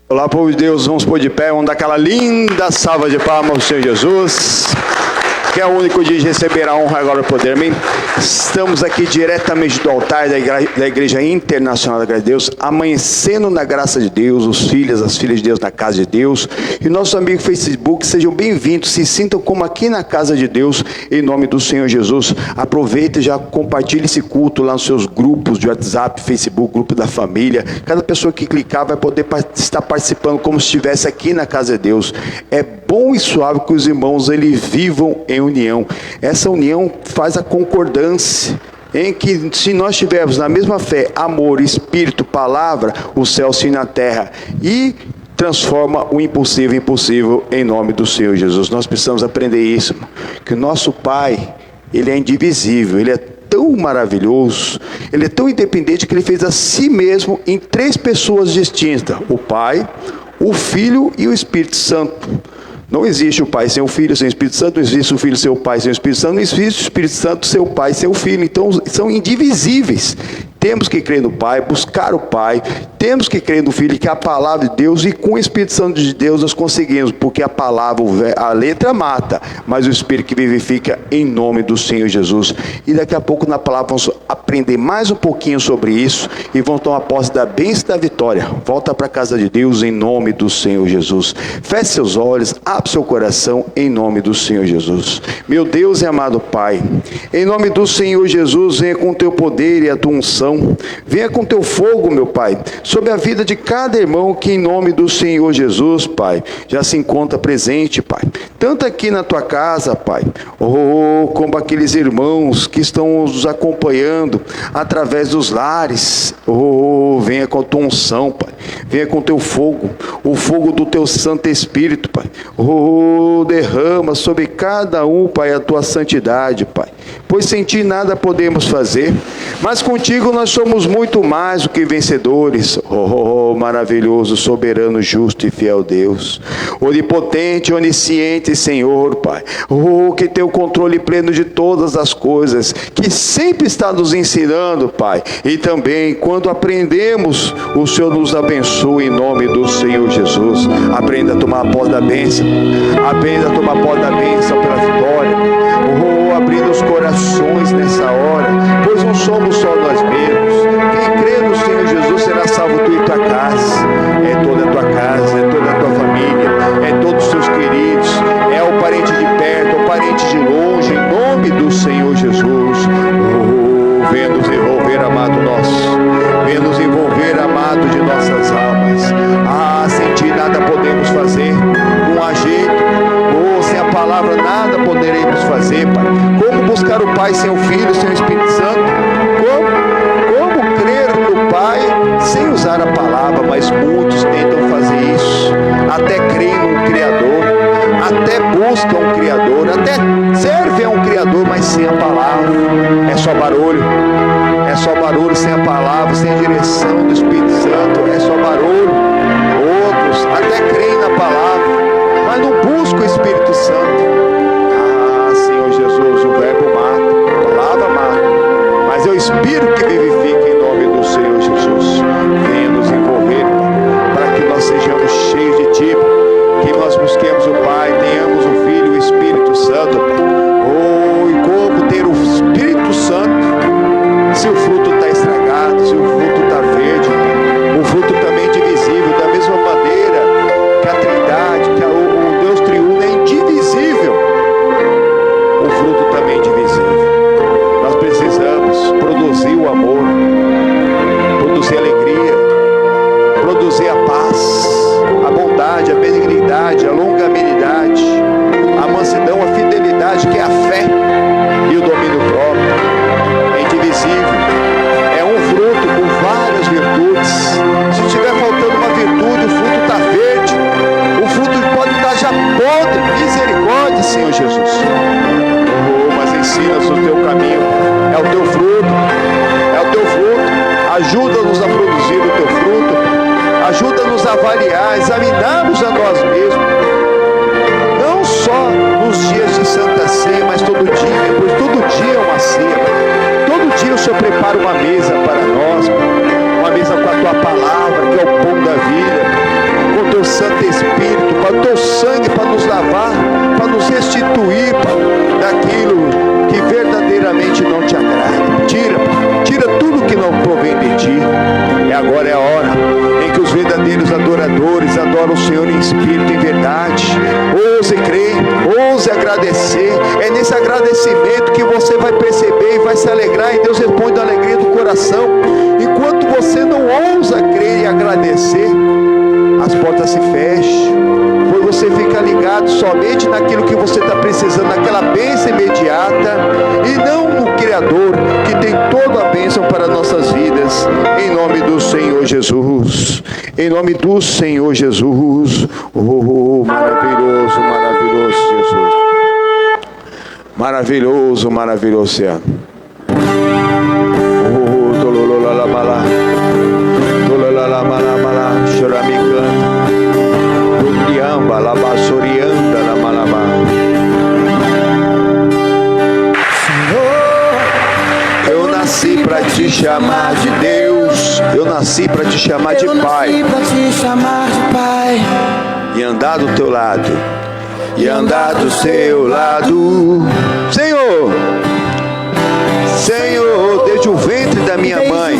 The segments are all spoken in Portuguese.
Olá, povo de Deus, vamos pôr de pé, vamos dar aquela linda salva de palmas ao Senhor Jesus, que é o único de receber a honra, agora o poder, amém? Estamos aqui diretamente do altar da Igreja Internacional da Graça de Deus, amanhecendo na graça de Deus, os filhos, as filhas de Deus na casa de Deus, e nossos amigos do Facebook, sejam bem-vindos, se sintam como aqui na casa de Deus, em nome do Senhor Jesus. Aproveita e já compartilhe esse culto lá nos seus grupos de WhatsApp, Facebook, grupo da família. Cada pessoa que clicar vai poder estar participando como se estivesse aqui na casa de Deus. É bom e suave que os irmãos eles vivam em união. Essa união faz a concordância, em que se nós tivermos na mesma fé, amor, espírito, palavra, o céu se na terra, e transforma o impossível em possível em nome do Senhor Jesus. Nós precisamos aprender isso, que o nosso Pai, Ele é indivisível, Ele é tão maravilhoso, Ele é tão independente que Ele fez a si mesmo em 3 pessoas distintas: o Pai, o Filho e o Espírito Santo. Não existe o Pai sem o Filho, sem o Espírito Santo. Não existe o Filho sem o Pai, sem o Espírito Santo. Não existe o Espírito Santo sem o Pai, sem o Filho. Então, são indivisíveis. Temos que crer no Pai, buscar o Pai. Temos que crer no Filho, que é a palavra de Deus. E com o Espírito Santo de Deus nós conseguimos. Porque a palavra, a letra mata, mas o Espírito que vivifica, em nome do Senhor Jesus. E daqui a pouco na palavra vamos aprender mais um pouquinho sobre isso. E vamos tomar posse da bênção e da vitória. Volta para a casa de Deus em nome do Senhor Jesus. Feche seus olhos, abre seu coração em nome do Senhor Jesus. Meu Deus e amado Pai, em nome do Senhor Jesus, venha com o teu poder e a tua unção. Venha com teu fogo, meu Pai, sobre a vida de cada irmão que em nome do Senhor Jesus, Pai, já se encontra presente, Pai. Tanto aqui na tua casa, Pai, como aqueles irmãos que estão nos acompanhando através dos lares. Venha com a tua unção, Pai. Venha com teu fogo, o fogo do teu Santo Espírito, Pai. Derrama sobre cada um, Pai, a tua santidade, Pai. Pois sem ti nada podemos fazer, mas contigo nós somos muito mais do que vencedores. Maravilhoso, soberano, justo e fiel Deus, onipotente, onisciente Senhor, Pai, que tem o controle pleno de todas as coisas, que sempre está nos ensinando, Pai, e também quando aprendemos, o Senhor nos abençoa em nome do Senhor Jesus. Aprenda a tomar posse da bênção, aprenda a tomar posse da bênção pela vitória, abrindo os corações nessa hora, pois não somos só nós mesmos. Quem crê no Senhor Jesus será salvo, tu e tua casa. É toda a tua casa, é toda a tua família, é todos os teus queridos, é o parente de perto, é o parente de longe, em nome do Senhor Jesus. Venha nos envolver, amado nosso, venha nos envolver, amado de nossas almas. Sem ti nada podemos fazer, não há jeito, sem a palavra nada poderemos fazer, Pai. Como buscar o Pai sem o Filho, sem o Espírito Santo? Como crer no Pai sem usar a palavra? Mas muitos tentam fazer isso, até creem num Criador, até buscam um Criador, até servem a um Criador, mas sem a palavra. É só barulho sem a palavra, sem a direção do Espírito Santo, é só barulho. Outros até creem na palavra, mas não buscam o Espírito Santo. Senhor Jesus, o verbo mata, a palavra mata, mas é o Espírito que vivifica em nome do Senhor Jesus. Venha nos envolver, para que nós sejamos cheios de ti, que nós busquemos o Pai, tenhamos o Filho e o Espírito Santo. E como ter o Espírito Santo se o fruto está estragado, se o fruto está verde, o fruto também é divisível, da mesma maneira que a Trindade, que o Deus triuno é indivisível, o fruto também é divisível. Nós precisamos produzir o amor, produzir a alegria, produzir a paz, a bondade, a benignidade, a longanimidade, a mansidão, a fidelidade, que é a fé e o domínio próprio. É indivisível, é um fruto com várias virtudes. Se estiver faltando uma virtude, o fruto está verde, o fruto pode estar já podre. Misericórdia, Senhor Jesus. Mas ensina-nos o teu caminho, é o teu fruto, é o teu fruto. Ajuda-nos a produzir o teu fruto, ajuda-nos a avaliar, examinarmos a nós mesmos, não só nos dias de Santa Ceia, mas todo dia, pois todo dia é uma ceia. Todo dia o Senhor prepara uma mesa para nós, uma mesa com a tua palavra, que é o pão da vida, teu sangue para nos lavar, para nos restituir, Pai, daquilo que verdadeiramente não te agrada. Tira tudo que não provém de ti. E agora é a hora em que os verdadeiros adoradores adoram o Senhor em espírito e em verdade. Ouse crer, ouse agradecer. É nesse agradecimento que você vai perceber e vai se alegrar, e Deus responde a alegria do coração. Enquanto você não ousa crer e agradecer, as portas se fecham, pois você fica ligado somente naquilo que você está precisando, naquela bênção imediata, e não no Criador, que tem toda a bênção para nossas vidas, em nome do Senhor Jesus, em nome do Senhor Jesus. Oh, maravilhoso, maravilhoso Jesus, maravilhoso, maravilhoso Senhor. Oh, tolololalabalá, tolololalabalá, choramicando, Amba, labassorianda, lamalabá. Senhor, eu nasci para te chamar de Deus, eu nasci para te chamar de Pai, e andar do teu lado, e andar do seu lado. Senhor, Senhor, desde o ventre da minha mãe,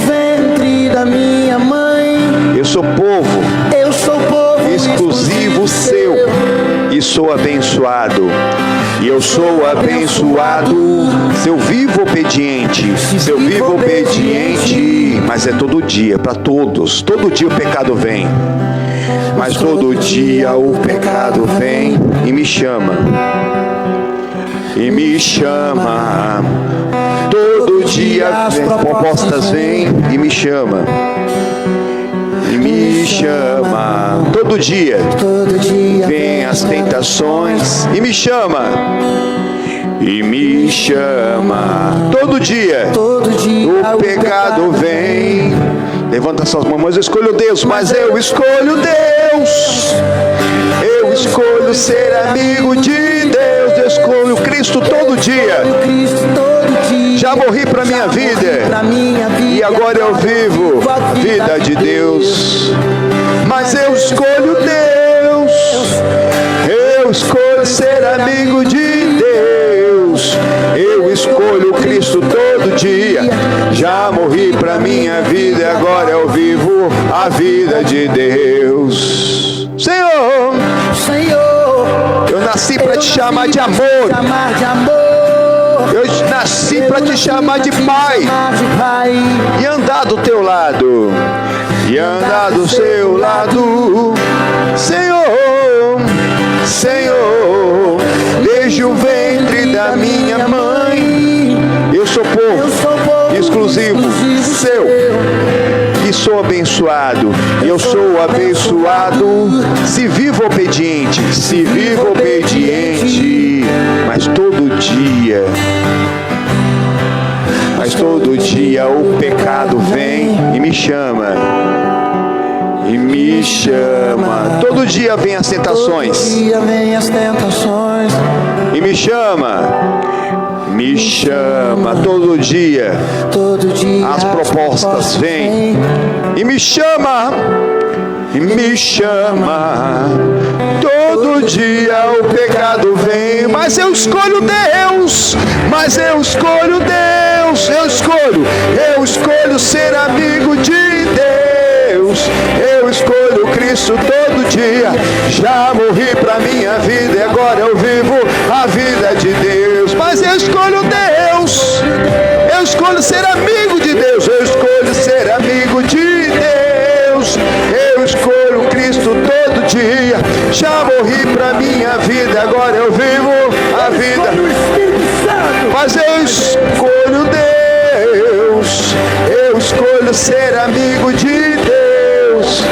eu sou povo exclusivo seu, e sou abençoado, e eu sou abençoado, seu vivo obediente, mas é todo dia, para todos, todo dia o pecado vem, mas todo dia o pecado vem e me chama, todo dia as propostas vêm e me chama, todo dia vem as tentações e me chama, todo dia o pecado vem. Levanta suas mãos, mas eu escolho Deus, eu escolho ser amigo de Deus, eu escolho Cristo todo dia. Já morri para minha vida, e agora eu vivo a vida de Deus. Mas eu escolho Deus, eu escolho ser amigo de Deus, eu escolho Cristo todo dia. Já morri para minha vida, e agora eu vivo a vida de Deus. Senhor, eu nasci para te chamar de amor. Eu nasci para te chamar de Pai, e andar do teu lado, e andar do seu lado. Senhor, desde o ventre da minha mãe, eu sou povo exclusivo seu, e sou abençoado, e eu sou abençoado, se vivo obediente, mas todo dia o pecado vem e me chama, todo dia vem as tentações, e me chama, todo dia as propostas vêm e me chama, todo dia o pecado vem, mas eu escolho Deus, eu escolho ser amigo de Deus, eu escolho Cristo todo dia. Já morri para minha vida, e agora eu vivo a vida de Deus, mas eu escolho Deus, eu escolho ser amigo de Deus, eu escolho ser amigo de Deus, eu escolho Cristo todo dia. Já morri para minha vida, agora eu vivo a vida, mas eu escolho Deus, eu escolho ser amigo de Deus,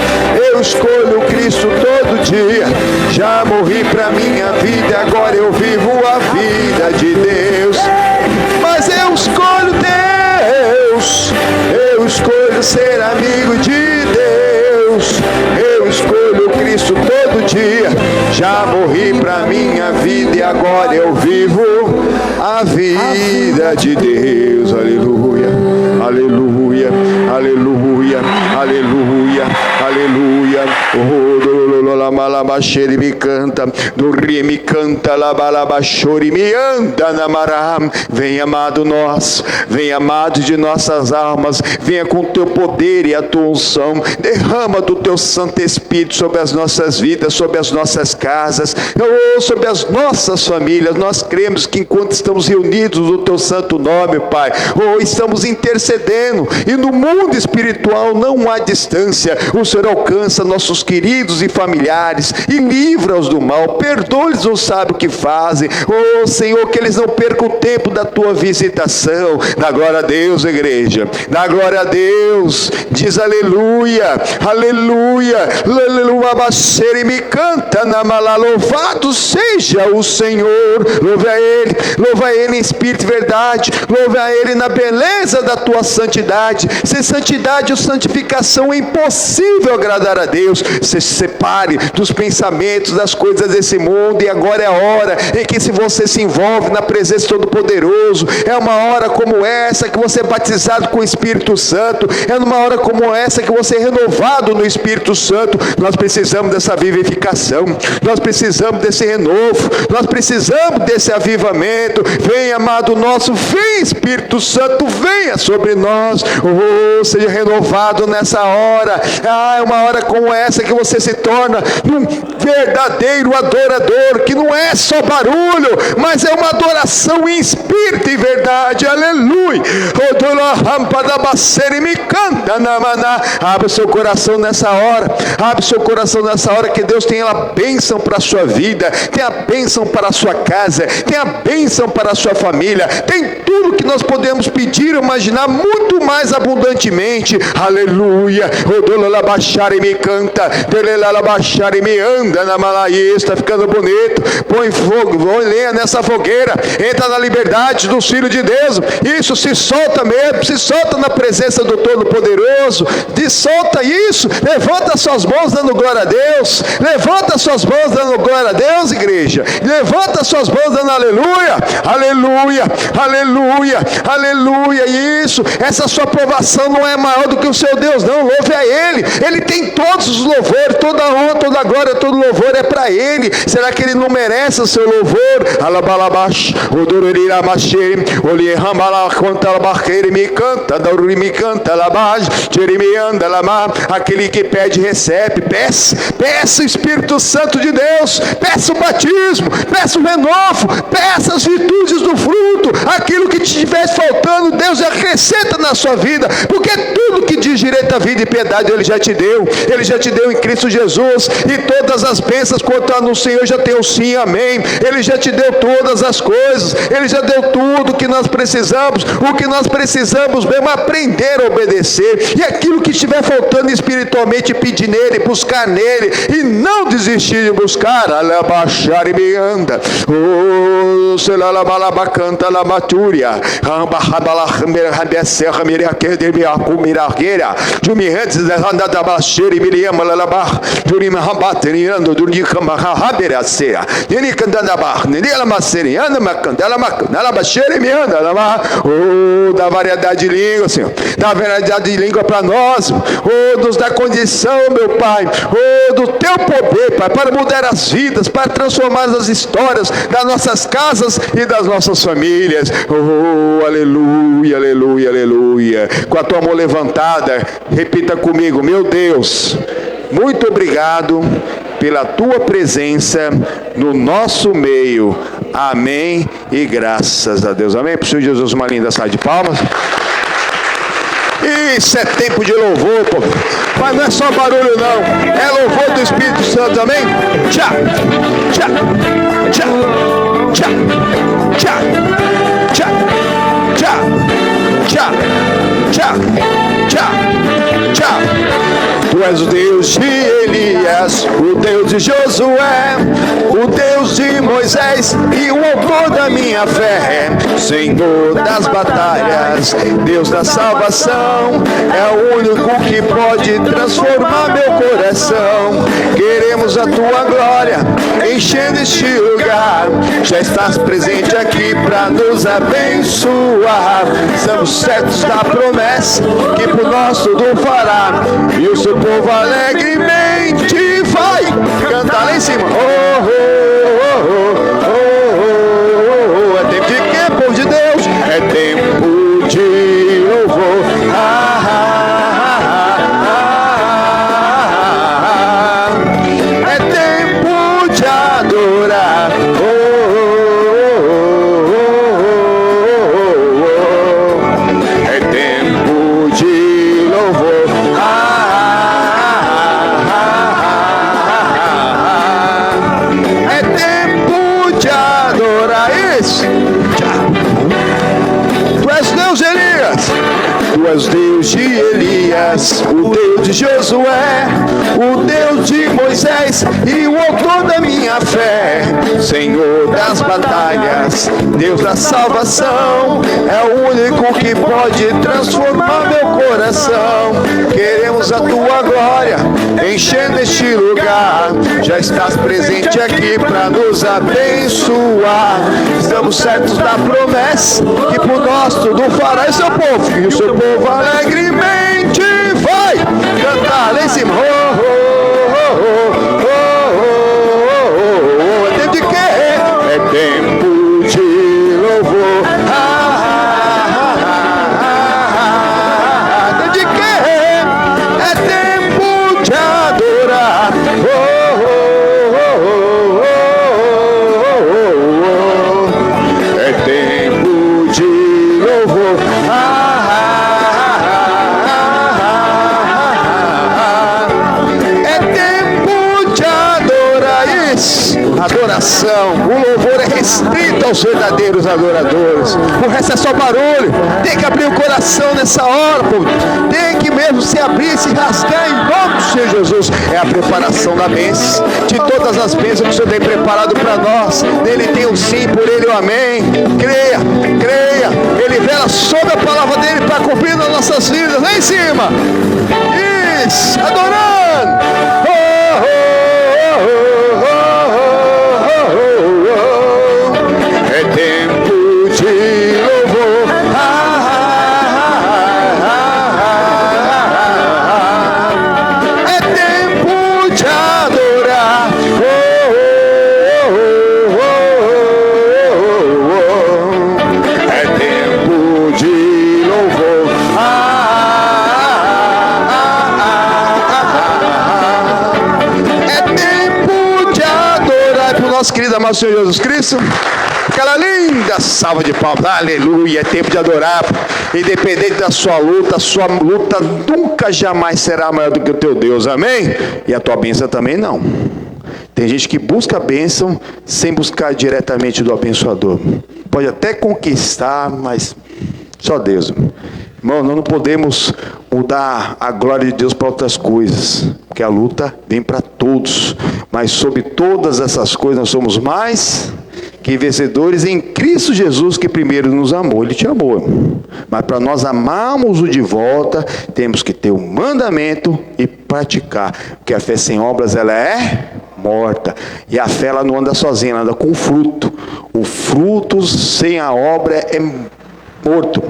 eu escolho Cristo todo dia. Já morri para minha vida, agora eu vivo a vida de Deus, mas eu escolho Deus, eu escolho ser amigo de Deus, eu escolho Cristo todo dia. Já morri para minha vida, e agora eu vivo a vida de Deus. Aleluia, aleluia, aleluia, aleluia, aleluia. Oh, Lamalabacheri me canta, do ri me canta, labalabachori me anda na mará. Vem, amado nosso, vem, amado de nossas almas, venha com o teu poder e a tua unção, derrama do teu Santo Espírito sobre as nossas vidas, sobre as nossas casas, sobre as nossas famílias. Nós cremos que enquanto estamos reunidos no teu santo nome, Pai, estamos intercedendo, e no mundo espiritual não há distância. O Senhor alcança nossos queridos e familiares e livra-os do mal, perdoa-lhes, não sabe o que fazem. Senhor, que eles não percam o tempo da tua visitação. Dá glória a Deus, igreja, dá glória a Deus, diz aleluia, aleluia, aleluia. Me canta na mala, louvado seja o Senhor. Louve a Ele em espírito e verdade, louve a Ele na beleza da tua santidade. Sem santidade ou santificação é impossível agradar a Deus. Se separe dos pensamentos, das coisas desse mundo, e agora é a hora em que, se você se envolve na presença do Todo-Poderoso, é uma hora como essa que você é batizado com o Espírito Santo, é numa hora como essa que você é renovado no Espírito Santo. Nós precisamos dessa vivificação, nós precisamos desse renovo, nós precisamos desse avivamento. Vem, amado nosso, vem, Espírito Santo, venha sobre nós, seja renovado nessa hora. É uma hora como essa que você se torna um verdadeiro adorador, que não é só barulho, mas é uma adoração em espírito e verdade. Aleluia. Me canta na maná. Abre o seu coração nessa hora, abre o seu coração nessa hora, que Deus tem a bênção para a sua vida, tem a bênção para a sua casa, tem a bênção para a sua família, tem tudo que nós podemos pedir, imaginar, muito mais abundantemente. Aleluia. Odolalabaxare me canta, delelalabaxare me anda na malaí. Está ficando bonito. Põe fogo, põe lenha nessa fogueira, entra na liberdade dos filhos de Deus. Isso, se solta mesmo, se solta na presença do Todo-Poderoso, solta isso. Levanta suas mãos dando glória a Deus, levanta suas mãos dando glória a Deus, igreja, levanta suas mãos dando aleluia, aleluia, aleluia, aleluia. Isso, essa sua aprovação não é maior do que o seu Deus, não. Louve a Ele, Ele tem todos os louvores, toda a honra, toda a glória, todo louvor é para Ele. Será que Ele não merece o seu louvor? Alabalabash, odoririramachê, olierambala, contalabachê, me canta, dauri me canta, labash, jeremianda, lama. Aquele que pede, recebe. Peça o Espírito Santo de Deus, peça o batismo, peça o renovo, peça as virtudes do fruto. Aquilo que te estivesse faltando, Deus acrescenta na sua vida, porque tudo que diz direito à vida e piedade Ele já te deu. Ele já te deu em Cristo Jesus, e todas as bênçãos quanto a no Senhor já tem o sim, amém. Ele já te deu todas as coisas, Ele já deu tudo que nós precisamos. O que nós precisamos mesmo é aprender a obedecer, e aquilo que estiver faltando espiritualmente, pedir nele, buscar nele, e não desistir de buscar. Alabaxar e me anda, canta la matúria, serra miraqueira, miraqueira, Jumihantes da da baixeira e miriama lalabar, Jurima rabateriando, Duricama raberacea, Denicandanda bar, Nela maceriana, Macandela macandela baixeira e me anda, da variedade de língua, Senhor, da variedade de língua para nós, nos dá condição, meu Pai, do teu poder, Pai, para mudar as vidas, para transformar as histórias das nossas casas e das nossas famílias. Aleluia, aleluia, aleluia. Com a tua mão levantada, repita comigo: meu Deus, muito obrigado pela tua presença no nosso meio. Amém e graças a Deus. Amém. Para o Senhor Jesus, uma linda salva de palmas. Isso é tempo de louvor, povo. Mas não é só barulho, não. É louvor do Espírito Santo, amém? Tchá, tchá, tchá, tchá, tchá, tchá, tchá, tchá, tchá, tchá, tchá. Tu és o Deus de Elias, o Deus de Josué, o Deus de Moisés e o autor da minha fé, Senhor das batalhas, Deus da salvação, é o único que pode transformar meu coração. Queremos a tua glória enchendo este lugar, já estás presente aqui para nos abençoar. Estamos certos da promessa que por nós tudo fará, e o seu povo alegremente vai cantar. lá em cima. É tempo de quê, povo de Deus? É tempo de louvor. É tempo de adorar. É tempo de louvor. É tempo de adorar. Isso. Tu és Deus de Elias. Tu és Deus de Elias, o Deus de Josué, o Deus de Moisés e o autor da minha fé. Senhor das batalhas, Deus da salvação, é o único que pode transformar meu coração. Queremos a tua glória enchendo este lugar. Já estás presente aqui para nos abençoar. Estamos certos da promessa que por nós tudo fará. E seu povo, e o seu povo alegremente vai cantar lá em cima. É tempo de quê? É tempo de louvor. É tempo de quê? É tempo de adorar. É tempo de louvor. É tempo de adorar. Isso. Adoração. O louvor é restrito aos verdadeiros adoradores. O resto é só barulho. Tem que abrir o coração nessa hora, povo. Tem que mesmo se abrir, se rasgar em nome do Senhor Jesus. É a preparação da bênção. De todas as bênçãos que o Senhor tem preparado para nós. Nele tem o sim, por ele o amém. Creia, creia. Ele vela sobre a palavra dele para cumprir nas nossas vidas. Lá em cima. Isso. Adorando. É tempo de louvor. É tempo de adorar. É tempo de louvor. É tempo de adorar para o nosso querido amado Senhor Jesus Cristo. Aquela linda salva de palmas, aleluia. É tempo de adorar, independente da sua luta nunca jamais será maior do que o teu Deus, amém? E a tua bênção também não. Tem gente que busca a bênção sem buscar diretamente do abençoador. Pode até conquistar, mas só Deus. Irmão, nós não podemos mudar a glória de Deus para outras coisas, porque a luta vem para todos, mas sobre todas essas coisas nós somos mais que vencedores em Cristo Jesus, que primeiro nos amou. Ele te amou, mas para nós amarmos-o de volta, temos que ter o mandamento e praticar, porque a fé sem obras ela é morta, e a fé ela não anda sozinha, ela anda com fruto. O fruto sem a obra é morto,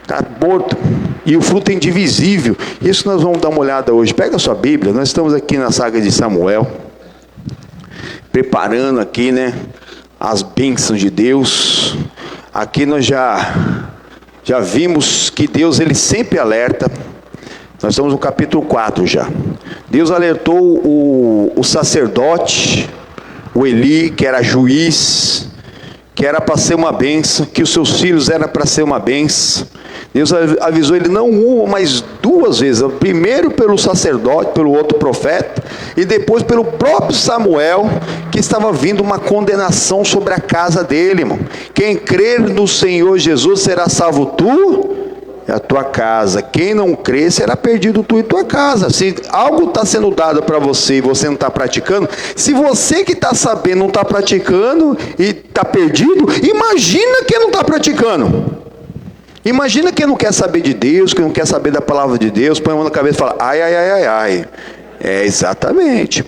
está morto, e o fruto é indivisível. Isso nós vamos dar uma olhada hoje. Pega a sua Bíblia, nós estamos aqui na saga de Samuel, preparando aqui, né, as bênçãos de Deus. Aqui nós já vimos que Deus ele sempre alerta. Nós estamos no capítulo 4 já. Deus alertou o sacerdote, o Eli, que era juiz, que era para ser uma bênção, que os seus filhos eram para ser uma bênção. Deus avisou ele não uma, mas duas vezes. Primeiro pelo sacerdote, pelo outro profeta, e depois pelo próprio Samuel, que estava vindo uma condenação sobre a casa dele, irmão. Quem crer no Senhor Jesus será salvo tu e a tua casa. Quem não crer será perdido tu e tua casa. Se algo está sendo dado para você e você não está praticando, se você que está sabendo não está praticando e está perdido, imagina quem não está praticando. Imagina quem não quer saber de Deus, quem não quer saber da palavra de Deus, põe a mão na cabeça e fala, ai, ai, ai, ai, ai. É exatamente.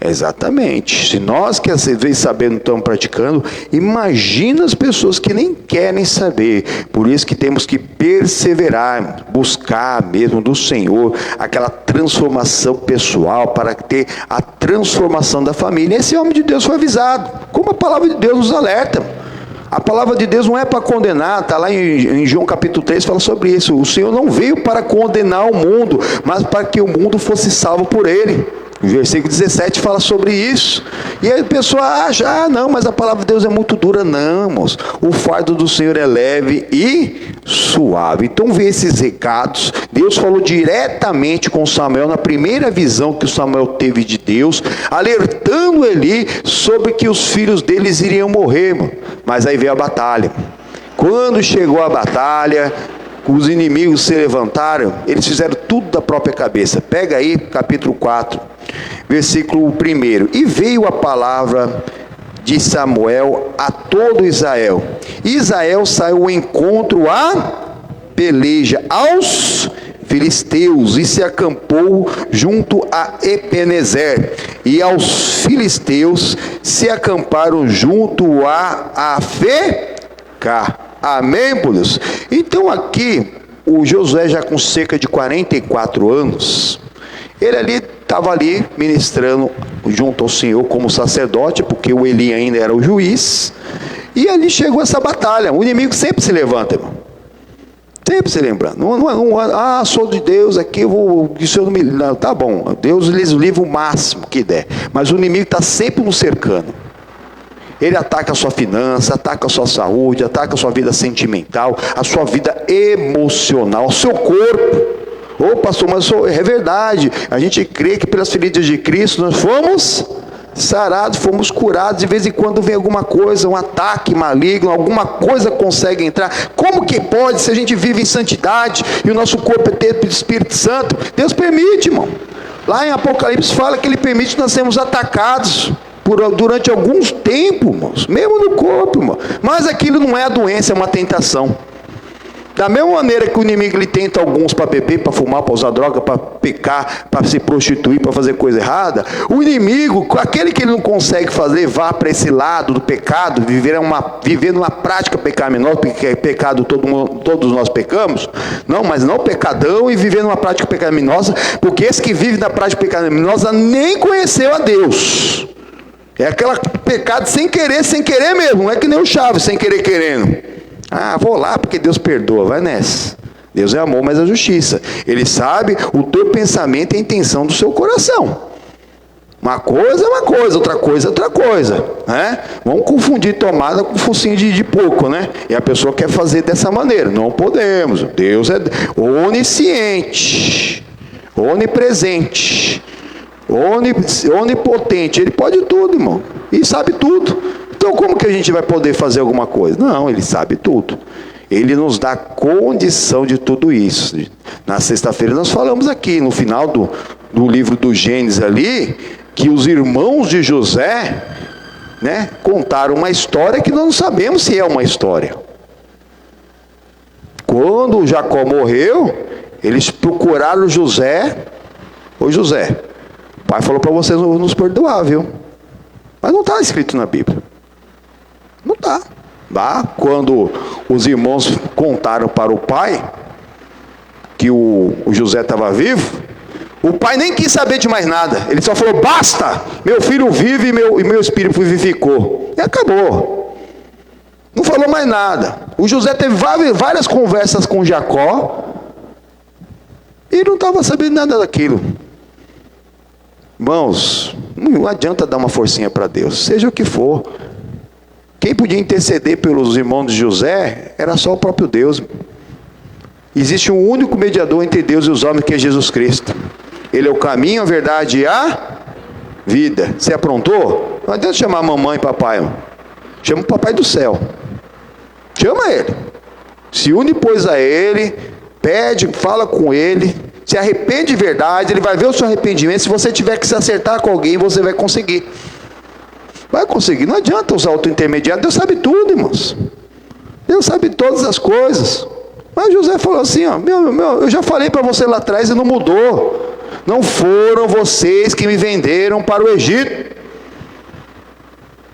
Exatamente. Se nós que às vezes sabendo estamos praticando, imagina as pessoas que nem querem saber. Por isso que temos que perseverar, buscar mesmo do Senhor aquela transformação pessoal para ter a transformação da família. Esse homem de Deus foi avisado, como a palavra de Deus nos alerta. A palavra de Deus não é para condenar, está lá em João capítulo 3, fala sobre isso. O Senhor não veio para condenar o mundo, mas para que o mundo fosse salvo por Ele. O versículo 17 fala sobre isso. E aí a pessoa acha, não, mas a palavra de Deus é muito dura. Não, irmãos. O fardo do Senhor é leve e suave. Então vê esses recados. Deus falou diretamente com Samuel, na primeira visão que o Samuel teve de Deus, alertando ele sobre que os filhos deles iriam morrer, irmão. Mas aí veio a batalha. Quando chegou a batalha, os inimigos se levantaram, eles fizeram tudo da própria cabeça. Pega aí, capítulo 4, versículo 1. E veio a palavra de Samuel a todo Israel. Israel saiu ao encontro à peleja aos filisteus e se acampou junto a Ebenezer. E aos filisteus se acamparam junto a Afecá. Amém, por Deus? Então aqui, o Josué já com cerca de 44 anos, ele estava ali ministrando junto ao Senhor como sacerdote, porque o Eli ainda era o juiz, e ali chegou essa batalha. O inimigo sempre se levanta, irmão. Sempre se lembrando. Sou de Deus aqui, o Senhor não me... Não, tá bom, Deus lhes livra o máximo que der, mas o inimigo está sempre nos cercando. Ele ataca a sua finança, ataca a sua saúde, ataca a sua vida sentimental, a sua vida emocional, o seu corpo. Ô pastor, mas é verdade, a gente crê que pelas feridas de Cristo nós fomos sarados, fomos curados. De vez em quando vem alguma coisa, um ataque maligno, alguma coisa consegue entrar. Como que pode, se a gente vive em santidade e o nosso corpo é templo do Espírito Santo? Deus permite, irmão. Lá em Apocalipse fala que Ele permite que nós sermos atacados durante alguns tempos, irmãos, mesmo no corpo, irmão. Mas aquilo não é a doença, é uma tentação. Da mesma maneira que o inimigo ele tenta alguns para beber, para fumar, para usar droga, para pecar, para se prostituir, para fazer coisa errada, o inimigo, aquele que ele não consegue fazer, levar para esse lado do pecado, viver numa prática pecaminosa, porque pecado todos nós pecamos, não, mas não pecadão e viver numa prática pecaminosa, porque esse que vive na prática pecaminosa nem conheceu a Deus. É aquele pecado sem querer mesmo, não é que nem o Chaves, sem querer querendo. Vou lá porque Deus perdoa, vai nessa. Deus é amor, mas é justiça. Ele sabe o teu pensamento e a intenção do seu coração. Uma coisa é uma coisa, outra coisa é outra coisa, né? Vamos confundir tomada com focinho de porco, né? E a pessoa quer fazer dessa maneira. Não podemos. Deus é onisciente, onipresente, onipotente. Ele pode tudo, irmão, e sabe tudo. Então como que a gente vai poder fazer alguma coisa? Não, Ele sabe tudo. Ele nos dá condição de tudo isso. Na sexta-feira nós falamos aqui, no final do livro do Gênesis ali, que os irmãos de José, né, contaram uma história que nós não sabemos se é uma história. Quando Jacó morreu, eles procuraram José. Ô José, o pai falou para você nos perdoar, viu? Mas não está escrito na Bíblia. Não está. Lá, quando os irmãos contaram para o pai que o José estava vivo, o pai nem quis saber de mais nada. Ele só falou: basta, meu filho vive e meu espírito vivificou. E acabou. Não falou mais nada. O José teve várias conversas com Jacó e não estava sabendo nada daquilo. Irmãos, não adianta dar uma forcinha para Deus, seja o que for. Quem podia interceder pelos irmãos de José era só o próprio Deus. Existe um único mediador entre Deus e os homens, que é Jesus Cristo. Ele é o caminho, a verdade e a vida. Você aprontou? Não adianta chamar mamãe e papai, irmão. Chama o papai do céu. Chama ele. Se une, pois, a ele, pede, fala com ele, se arrepende de verdade, ele vai ver o seu arrependimento. Se você tiver que se acertar com alguém, você vai conseguir. Vai conseguir, não adianta usar outro intermediário. Deus sabe tudo, irmãos. Deus sabe todas as coisas. Mas José falou assim: ó, eu já falei para você lá atrás e não mudou. não foram vocês que me venderam para o Egito.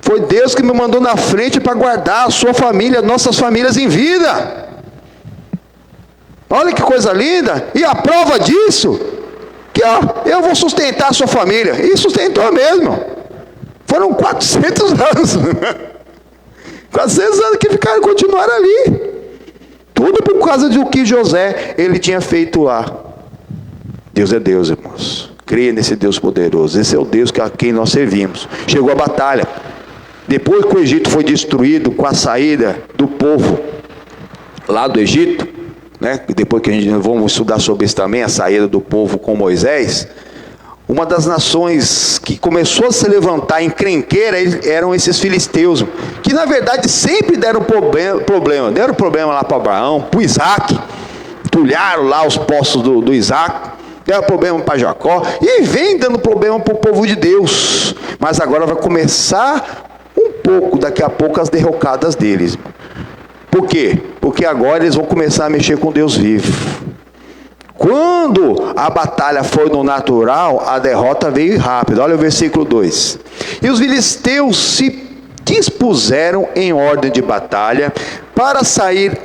Foi Deus que me mandou na frente para guardar a sua família, nossas famílias em vida. Olha que coisa linda. E a prova disso, que eu vou sustentar a sua família. E sustentou mesmo. Foram 400 anos. 400 anos que continuaram ali. Tudo por causa do que José, ele tinha feito lá. Deus é Deus, irmãos. Creia nesse Deus poderoso. Esse é o Deus a quem nós servimos. Chegou a batalha. Depois que o Egito foi destruído com a saída do povo lá do Egito, né? Depois que a gente vamos estudar sobre isso também, a saída do povo com Moisés, uma das nações que começou a se levantar encrenqueira eram esses filisteus, que na verdade sempre deram problema. Deram problema lá para Abraão, para Isaac, tulharam lá os poços do Isaac, deram problema para Jacó, e vem dando problema para o povo de Deus. Mas agora vai começar um pouco, daqui a pouco, as derrocadas deles. Por quê? Porque agora eles vão começar a mexer com Deus vivo. Quando a batalha foi no natural, a derrota veio rápido. Olha o versículo 2. E os filisteus se dispuseram em ordem de batalha para sair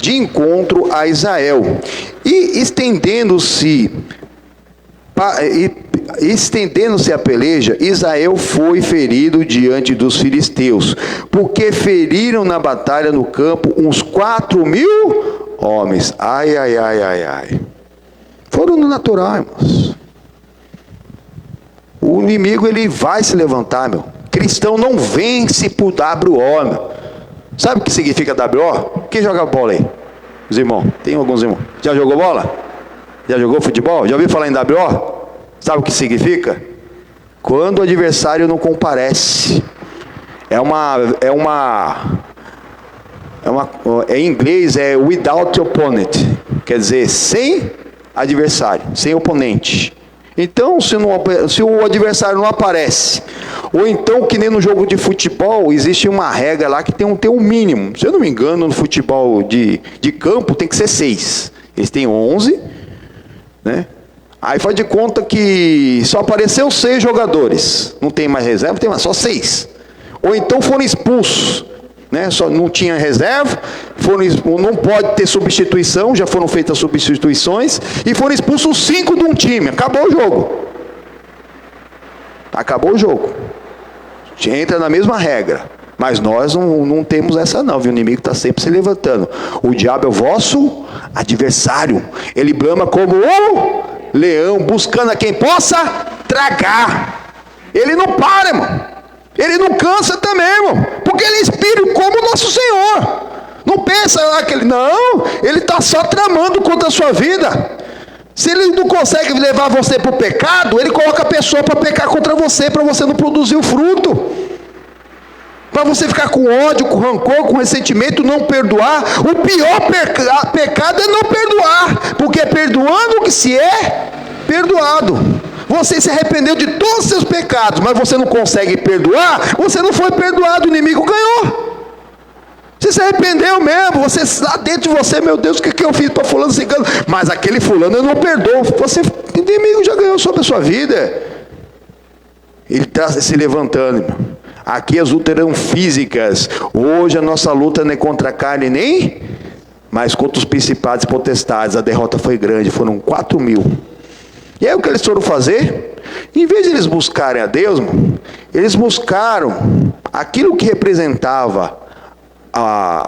de encontro a Israel. E estendendo-se a peleja, Israel foi ferido diante dos filisteus, porque feriram na batalha no campo uns 4.000 homens. Ai, ai, ai, ai, ai. Foram no natural, irmãos. O inimigo, ele vai se levantar, meu. Cristão não vence por WO, meu. Sabe o que significa WO? Quem joga bola aí? Os irmãos, tem alguns irmãos. Já jogou bola? Já jogou futebol? Já ouviu falar em WO? Sabe o que significa? Quando o adversário não comparece. Em inglês é without opponent. Quer dizer, sem adversário, sem oponente. Então, se o adversário não aparece, ou então, que nem no jogo de futebol, existe uma regra lá que tem um mínimo. Se eu não me engano, no futebol de campo tem que ser 6. Eles têm 11, né? Aí faz de conta que só apareceu 6 jogadores. Não tem mais reserva, tem mais, só 6. Ou então foram expulsos, né? Só não tinha reserva, não pode ter substituição, já foram feitas substituições, e foram expulsos 5 de um time. Acabou o jogo. Acabou o jogo. Entra na mesma regra. Mas nós não temos essa não, viu? O inimigo está sempre se levantando. O diabo é o vosso adversário. Ele brama como o leão, buscando a quem possa tragar. Ele não para, irmão. Ele não cansa também, irmão. Porque ele é espírito como o nosso Senhor. Não pensa lá que ele... Não, ele está só tramando contra a sua vida. Se ele não consegue levar você para o pecado, ele coloca a pessoa para pecar contra você, para você não produzir o fruto. Para você ficar com ódio, com rancor, com ressentimento, não perdoar. O pior pecado é não perdoar, porque é perdoando que se é perdoado. Você se arrependeu de todos os seus pecados, mas você não consegue perdoar, você não foi perdoado, o inimigo ganhou. Você se arrependeu mesmo, você lá dentro de você, meu Deus, o que eu fiz para fulano cigano? Mas aquele fulano eu não perdoo. O inimigo já ganhou sobre a sua vida. Ele está se levantando, irmão. Aqui as lutas eram físicas. Hoje a nossa luta não é contra a carne nem, mas contra os principados e potestades. A derrota foi grande, foram 4.000. E aí o que eles foram fazer? Em vez de eles buscarem a Deus, eles buscaram aquilo que representava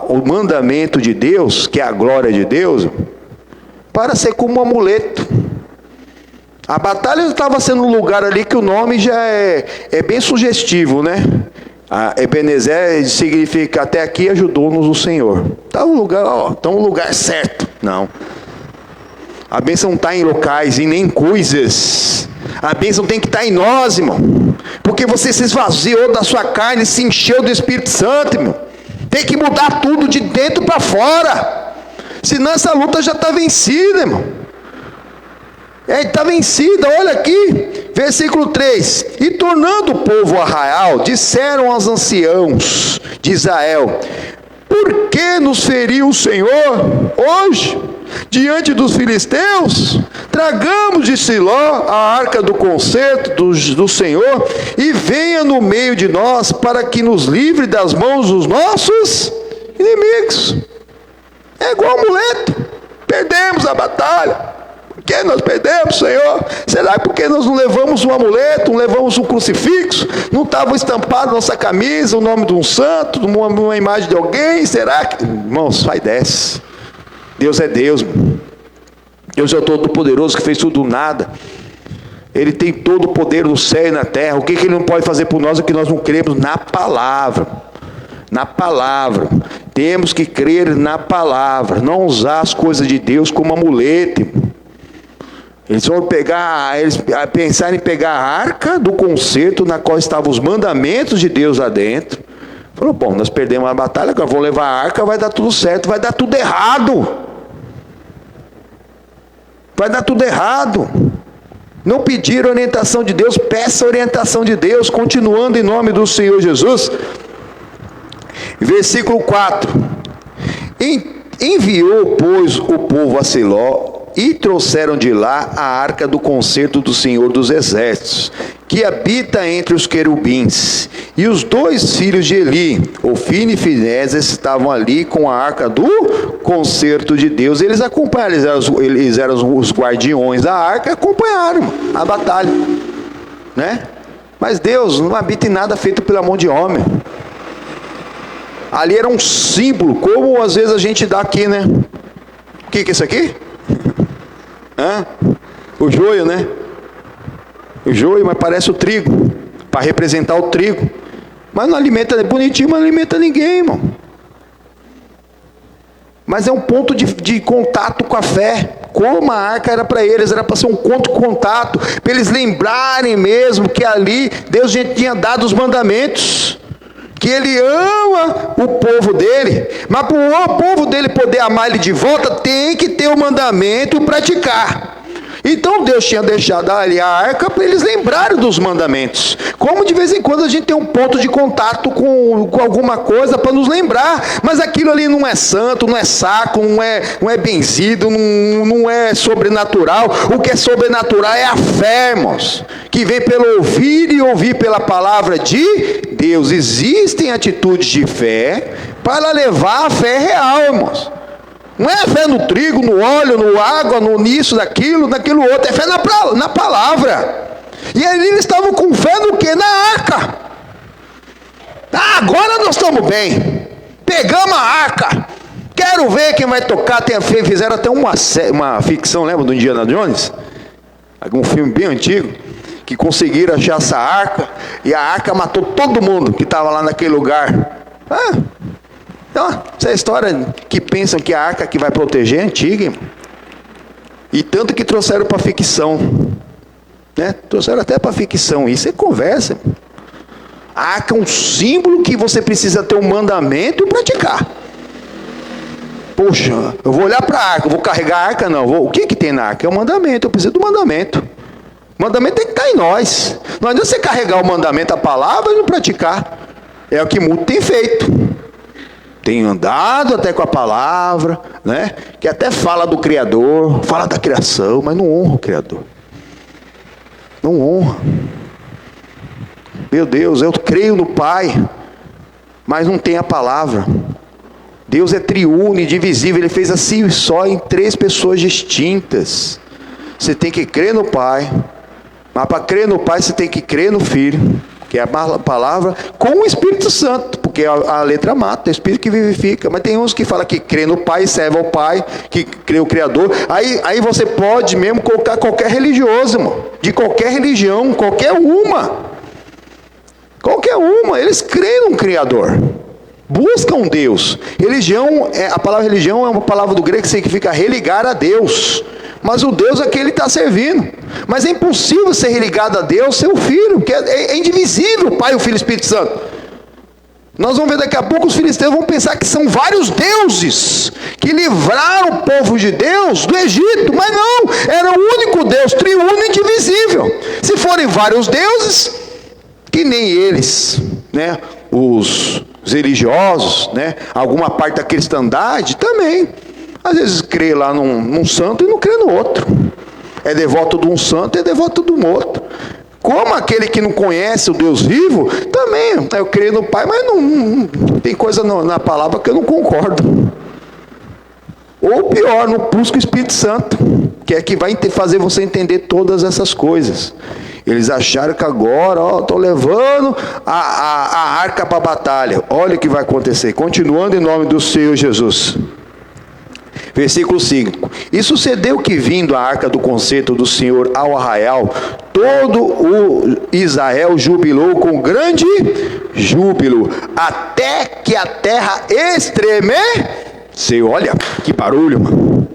o mandamento de Deus, que é a glória de Deus, para ser como um amuleto. A batalha estava sendo um lugar ali que o nome já é bem sugestivo, né? Ebenezer significa até aqui ajudou-nos o Senhor. Está um lugar certo. Não. A bênção não está em locais e nem em coisas. A bênção tem que estar em nós, irmão. Porque você se esvaziou da sua carne, se encheu do Espírito Santo, irmão. Tem que mudar tudo de dentro para fora. Senão essa luta já está vencida, irmão. Está vencida, olha aqui, versículo 3. E tornando o povo arraial, disseram aos anciãos de Israel: por que nos feriu o Senhor hoje, diante dos filisteus? Tragamos de Siló a arca do concerto do Senhor, e venha no meio de nós, para que nos livre das mãos dos nossos inimigos. É igual amuleto. Perdemos a batalha. Por que nós perdemos, Senhor? Será porque nós não levamos um amuleto, não levamos um crucifixo? Não estava estampado na nossa camisa o nome de um santo, uma imagem de alguém? Será que... Irmãos, vai e desce. Deus é Deus, irmão. Deus é o Todo-Poderoso que fez tudo do nada. Ele tem todo o poder no céu e na terra. O que Ele não pode fazer por nós é que nós não cremos na palavra. Na palavra. Temos que crer na palavra. Não usar as coisas de Deus como amuleto, irmão. Eles vão pensar em pegar a arca do concerto, na qual estavam os mandamentos de Deus lá dentro. Falou, bom, nós perdemos a batalha, agora vamos levar a arca, vai dar tudo certo. Vai dar tudo errado. Vai dar tudo errado. Não pedir orientação de Deus, peça a orientação de Deus, continuando em nome do Senhor Jesus. Versículo 4. Enviou, pois, o povo a Siló, e trouxeram de lá a arca do concerto do Senhor dos Exércitos, que habita entre os querubins. E os 2 filhos de Eli, Ofni e Finéias, estavam ali com a arca do concerto de Deus. Eles acompanharam, eles eram os guardiões da arca, e acompanharam a batalha, né? Mas Deus não habita em nada feito pela mão de homem. Ali era um símbolo, como às vezes a gente dá aqui, né? O que é isso aqui? O joio, né? O joio, mas parece o trigo, para representar o trigo. Mas não alimenta, é bonitinho, mas não alimenta ninguém, irmão. Mas é um ponto de contato com a fé. Como a arca era para eles, era para ser um ponto de contato, para eles lembrarem mesmo que ali Deus já tinha dado os mandamentos, que Ele ama o povo dele, mas para o povo dele poder amar Ele de volta, tem que ter o mandamento e praticar. Então Deus tinha deixado ali a arca para eles lembrarem dos mandamentos. Como de vez em quando a gente tem um ponto de contato com alguma coisa para nos lembrar, mas aquilo ali não é santo, não é sacro, não é benzido, não é sobrenatural. O que é sobrenatural é a fé, irmãos, que vem pelo ouvir e ouvir pela palavra de Deus. Existem atitudes de fé para levar a fé real, irmãos. Não é fé no trigo, no óleo, no água, no nisso, naquilo outro. É fé na palavra. E aí eles estavam com fé no quê? Na arca. Agora nós estamos bem. Pegamos a arca. Quero ver quem vai tocar. Fizeram até uma ficção, lembra do Indiana Jones? Um filme bem antigo. Que conseguiram achar essa arca. E a arca matou todo mundo que estava lá naquele lugar. Então, essa história que pensam que a arca que vai proteger é antiga, irmão. E tanto que trouxeram para ficção, né? Trouxeram até para ficção. Isso é conversa, irmão. A arca é um símbolo que você precisa ter um mandamento e praticar. Poxa, eu vou olhar para a arca, eu vou carregar a arca? Não, o que tem na arca? É o mandamento, eu preciso do mandamento. O mandamento tem que estar em nós. Não adianta você carregar o mandamento, a palavra, e não praticar. É o que muito tem feito. Tem andado até com a palavra, né? Que até fala do Criador, fala da criação, mas não honra o Criador. Não honra. Meu Deus, eu creio no Pai, mas não tem a palavra. Deus é triuno, indivisível, Ele fez assim só em 3 pessoas distintas. Você tem que crer no Pai, mas para crer no Pai você tem que crer no Filho, que é a palavra, com o Espírito Santo, porque a letra mata, é o Espírito que vivifica. Mas tem uns que falam que crê no Pai, serve ao Pai, que crê o Criador. Aí você pode mesmo colocar qualquer religioso, irmão, de qualquer religião, qualquer uma, eles creem num Criador, buscam Deus. Religião, a palavra religião é uma palavra do grego que significa religar a Deus. Mas o Deus a quem ele está servindo. Mas é impossível ser religado a Deus, ser o Filho, que é indivisível, o Pai, o Filho e o Espírito Santo. Nós vamos ver daqui a pouco, os filisteus vão pensar que são vários deuses que livraram o povo de Deus do Egito, mas não, era o único Deus, triuno e indivisível. Se forem vários deuses, que nem eles, né, os Os religiosos, né? Alguma parte da cristandade também. Às vezes crê lá num santo e não crê no outro. É devoto de um santo e é devoto de um outro. Como aquele que não conhece o Deus vivo, também, eu creio no Pai, mas não tem coisa na palavra que eu não concordo. Ou pior, não busca o Espírito Santo, que é que vai fazer você entender todas essas coisas. Eles acharam que agora, estou levando a arca para a batalha. Olha o que vai acontecer. Continuando em nome do Senhor Jesus. Versículo 5. E sucedeu que, vindo a arca do concerto do Senhor ao arraial, todo o Israel jubilou com grande júbilo, até que a terra estremeceu. Olha que barulho, mano.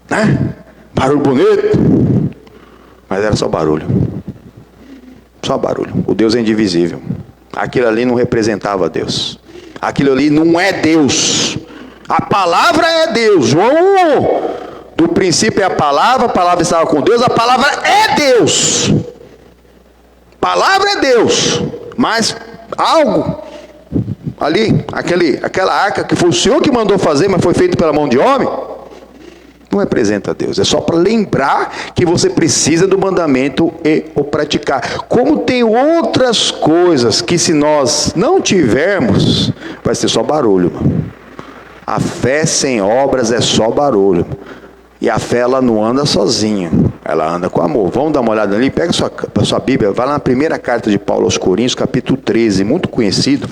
Né? Barulho bonito. Mas era só barulho. Só barulho. O Deus é indivisível. Aquilo ali não representava Deus. Aquilo ali não é Deus. A palavra é Deus. João 1. Do princípio é a palavra estava com Deus, a palavra é Deus. Palavra é Deus. Mas algo ali, aquela arca que foi o Senhor que mandou fazer, mas foi feito pela mão de homem, não representa Deus. É só para lembrar que você precisa do mandamento e o praticar. Como tem outras coisas que, se nós não tivermos, vai ser só barulho, mano. A fé sem obras é só barulho. E a fé, ela não anda sozinha, ela anda com amor. Vamos dar uma olhada ali, pega a sua Bíblia, vai lá na primeira carta de Paulo aos Coríntios, capítulo 13, muito conhecido.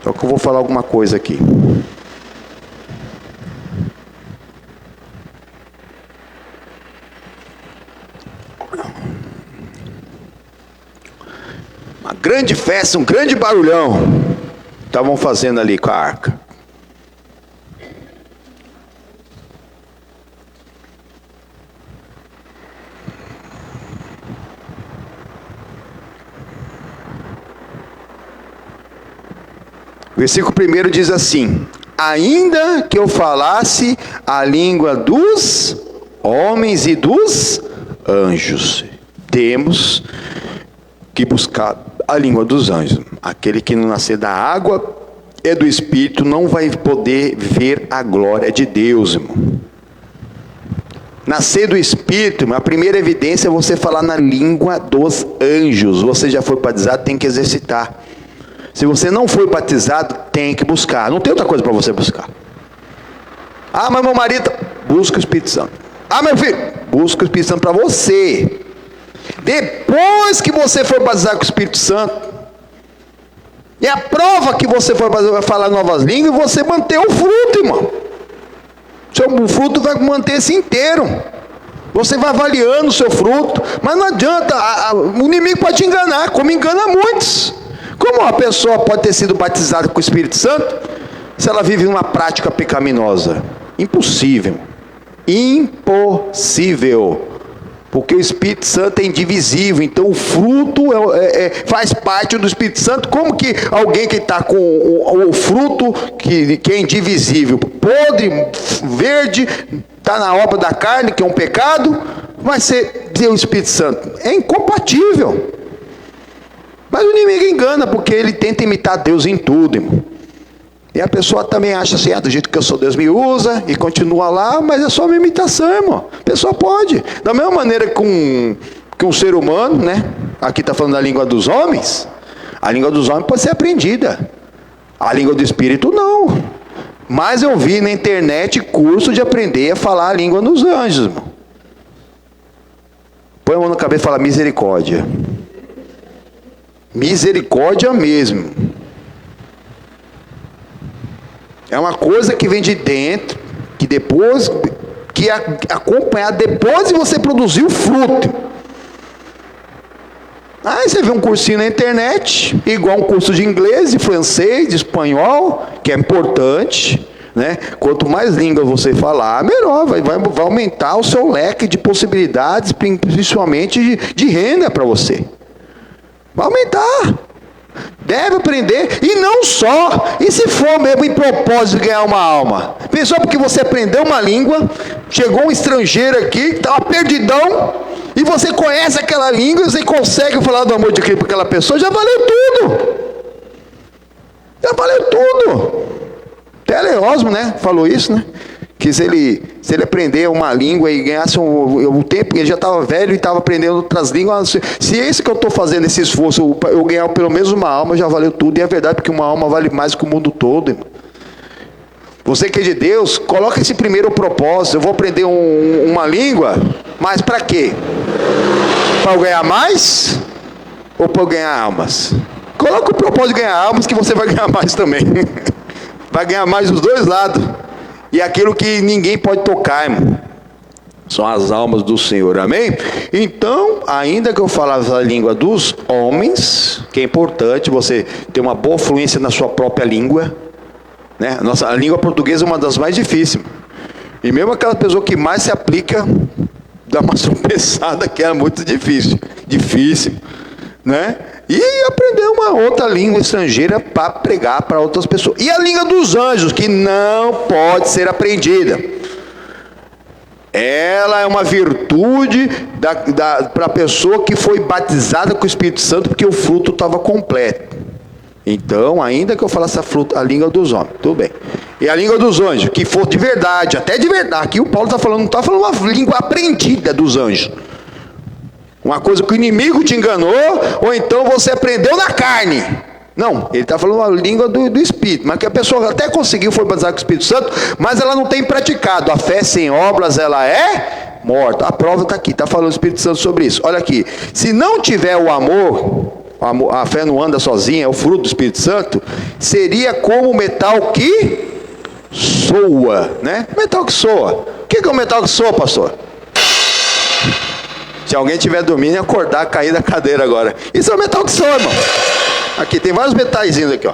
Só que eu vou falar alguma coisa aqui. Uma grande festa, um grande barulhão estavam fazendo ali com a arca. Versículo 1 diz assim: ainda que eu falasse a língua dos homens e dos anjos, temos que buscar a língua dos anjos. Aquele que não nascer da água e do Espírito não vai poder ver a glória de Deus, irmão. Nascer do Espírito, irmão, a primeira evidência é você falar na língua dos anjos. Você já foi batizado, tem que exercitar. Se você não foi batizado, tem que buscar. Não tem outra coisa para você buscar. Ah, mas meu marido... Busca o Espírito Santo. Ah, meu filho... Busca o Espírito Santo para você. Depois que você for batizado com o Espírito Santo, e a prova que você for batizado vai falar novas línguas, e você manter o fruto, irmão. O fruto vai manter-se inteiro. Você vai avaliando o seu fruto. Mas não adianta, o inimigo pode te enganar, como engana muitos. Como uma pessoa pode ter sido batizada com o Espírito Santo se ela vive uma prática pecaminosa? Impossível. Impossível. Porque o Espírito Santo é indivisível. Então o fruto faz parte do Espírito Santo. Como que alguém que está com o fruto que é indivisível, podre, verde, está na obra da carne, que é um pecado, vai ser o Espírito Santo? É incompatível. Mas o inimigo engana, porque ele tenta imitar Deus em tudo, irmão. E a pessoa também acha assim, do jeito que eu sou, Deus me usa, e continua lá, mas é só uma imitação, irmão. A pessoa pode. Da mesma maneira que um ser humano, né? Aqui está falando da língua dos homens. A língua dos homens pode ser aprendida. A língua do Espírito, não. Mas eu vi na internet curso de aprender a falar a língua dos anjos, irmão. Põe a mão na cabeça e fala misericórdia. Misericórdia mesmo. É uma coisa que vem de dentro, que depois, que é acompanhar depois de você produzir o fruto. Aí você vê um cursinho na internet, igual um curso de inglês, de francês, de espanhol, que é importante, né? Quanto mais línguas você falar, melhor, vai aumentar o seu leque de possibilidades, principalmente de renda para você. Vai aumentar. Deve aprender. E não só. E se for mesmo em propósito de ganhar uma alma? Pensou porque você aprendeu uma língua, chegou um estrangeiro aqui, estava perdidão, e você conhece aquela língua, e você consegue falar do amor de Cristo para aquela pessoa, já valeu tudo. Já valeu tudo. Até Erasmo, né, falou isso, né? Que se ele aprender uma língua e ganhasse um tempo, ele já estava velho e estava aprendendo outras línguas. Se é isso que eu estou fazendo, esse esforço, eu ganhar pelo menos uma alma, já valeu tudo. E é verdade, porque uma alma vale mais que o mundo todo, irmão. Você que é de Deus, coloca esse primeiro propósito. Eu vou aprender uma língua, mas para quê? Para eu ganhar mais? Ou para eu ganhar almas? Coloca o propósito de ganhar almas, que você vai ganhar mais também. Vai ganhar mais dos dois lados. E aquilo que ninguém pode tocar, irmão, são as almas do Senhor, amém? Então, ainda que eu falasse a língua dos homens, que é importante você ter uma boa fluência na sua própria língua, né? A língua portuguesa é uma das mais difíceis, e mesmo aquela pessoa que mais se aplica, dá uma tropeçada, que é muito difícil, né? E aprender uma outra língua estrangeira para pregar para outras pessoas. E a língua dos anjos, que não pode ser aprendida. Ela é uma virtude para a pessoa que foi batizada com o Espírito Santo, porque o fruto estava completo. Então, ainda que eu falasse a língua dos homens, tudo bem. E a língua dos anjos, que for de verdade, até de verdade. Aqui o Paulo está falando, não está falando uma língua aprendida dos anjos. Uma coisa que o inimigo te enganou, ou então você aprendeu na carne. Não, ele está falando a língua do Espírito, mas que a pessoa até conseguiu, foi batizada com o Espírito Santo, mas ela não tem praticado. A fé sem obras, ela é morta. A prova está aqui, está falando o Espírito Santo sobre isso. Olha aqui, se não tiver o amor, a fé não anda sozinha, é o fruto do Espírito Santo, seria como o metal que soa, né? Metal que soa. O que é o metal que soa, pastor? Se alguém tiver dormindo, acordar, cair da cadeira agora. Isso é o metal que soa, irmão. Aqui, tem vários metalzinhos aqui, ó.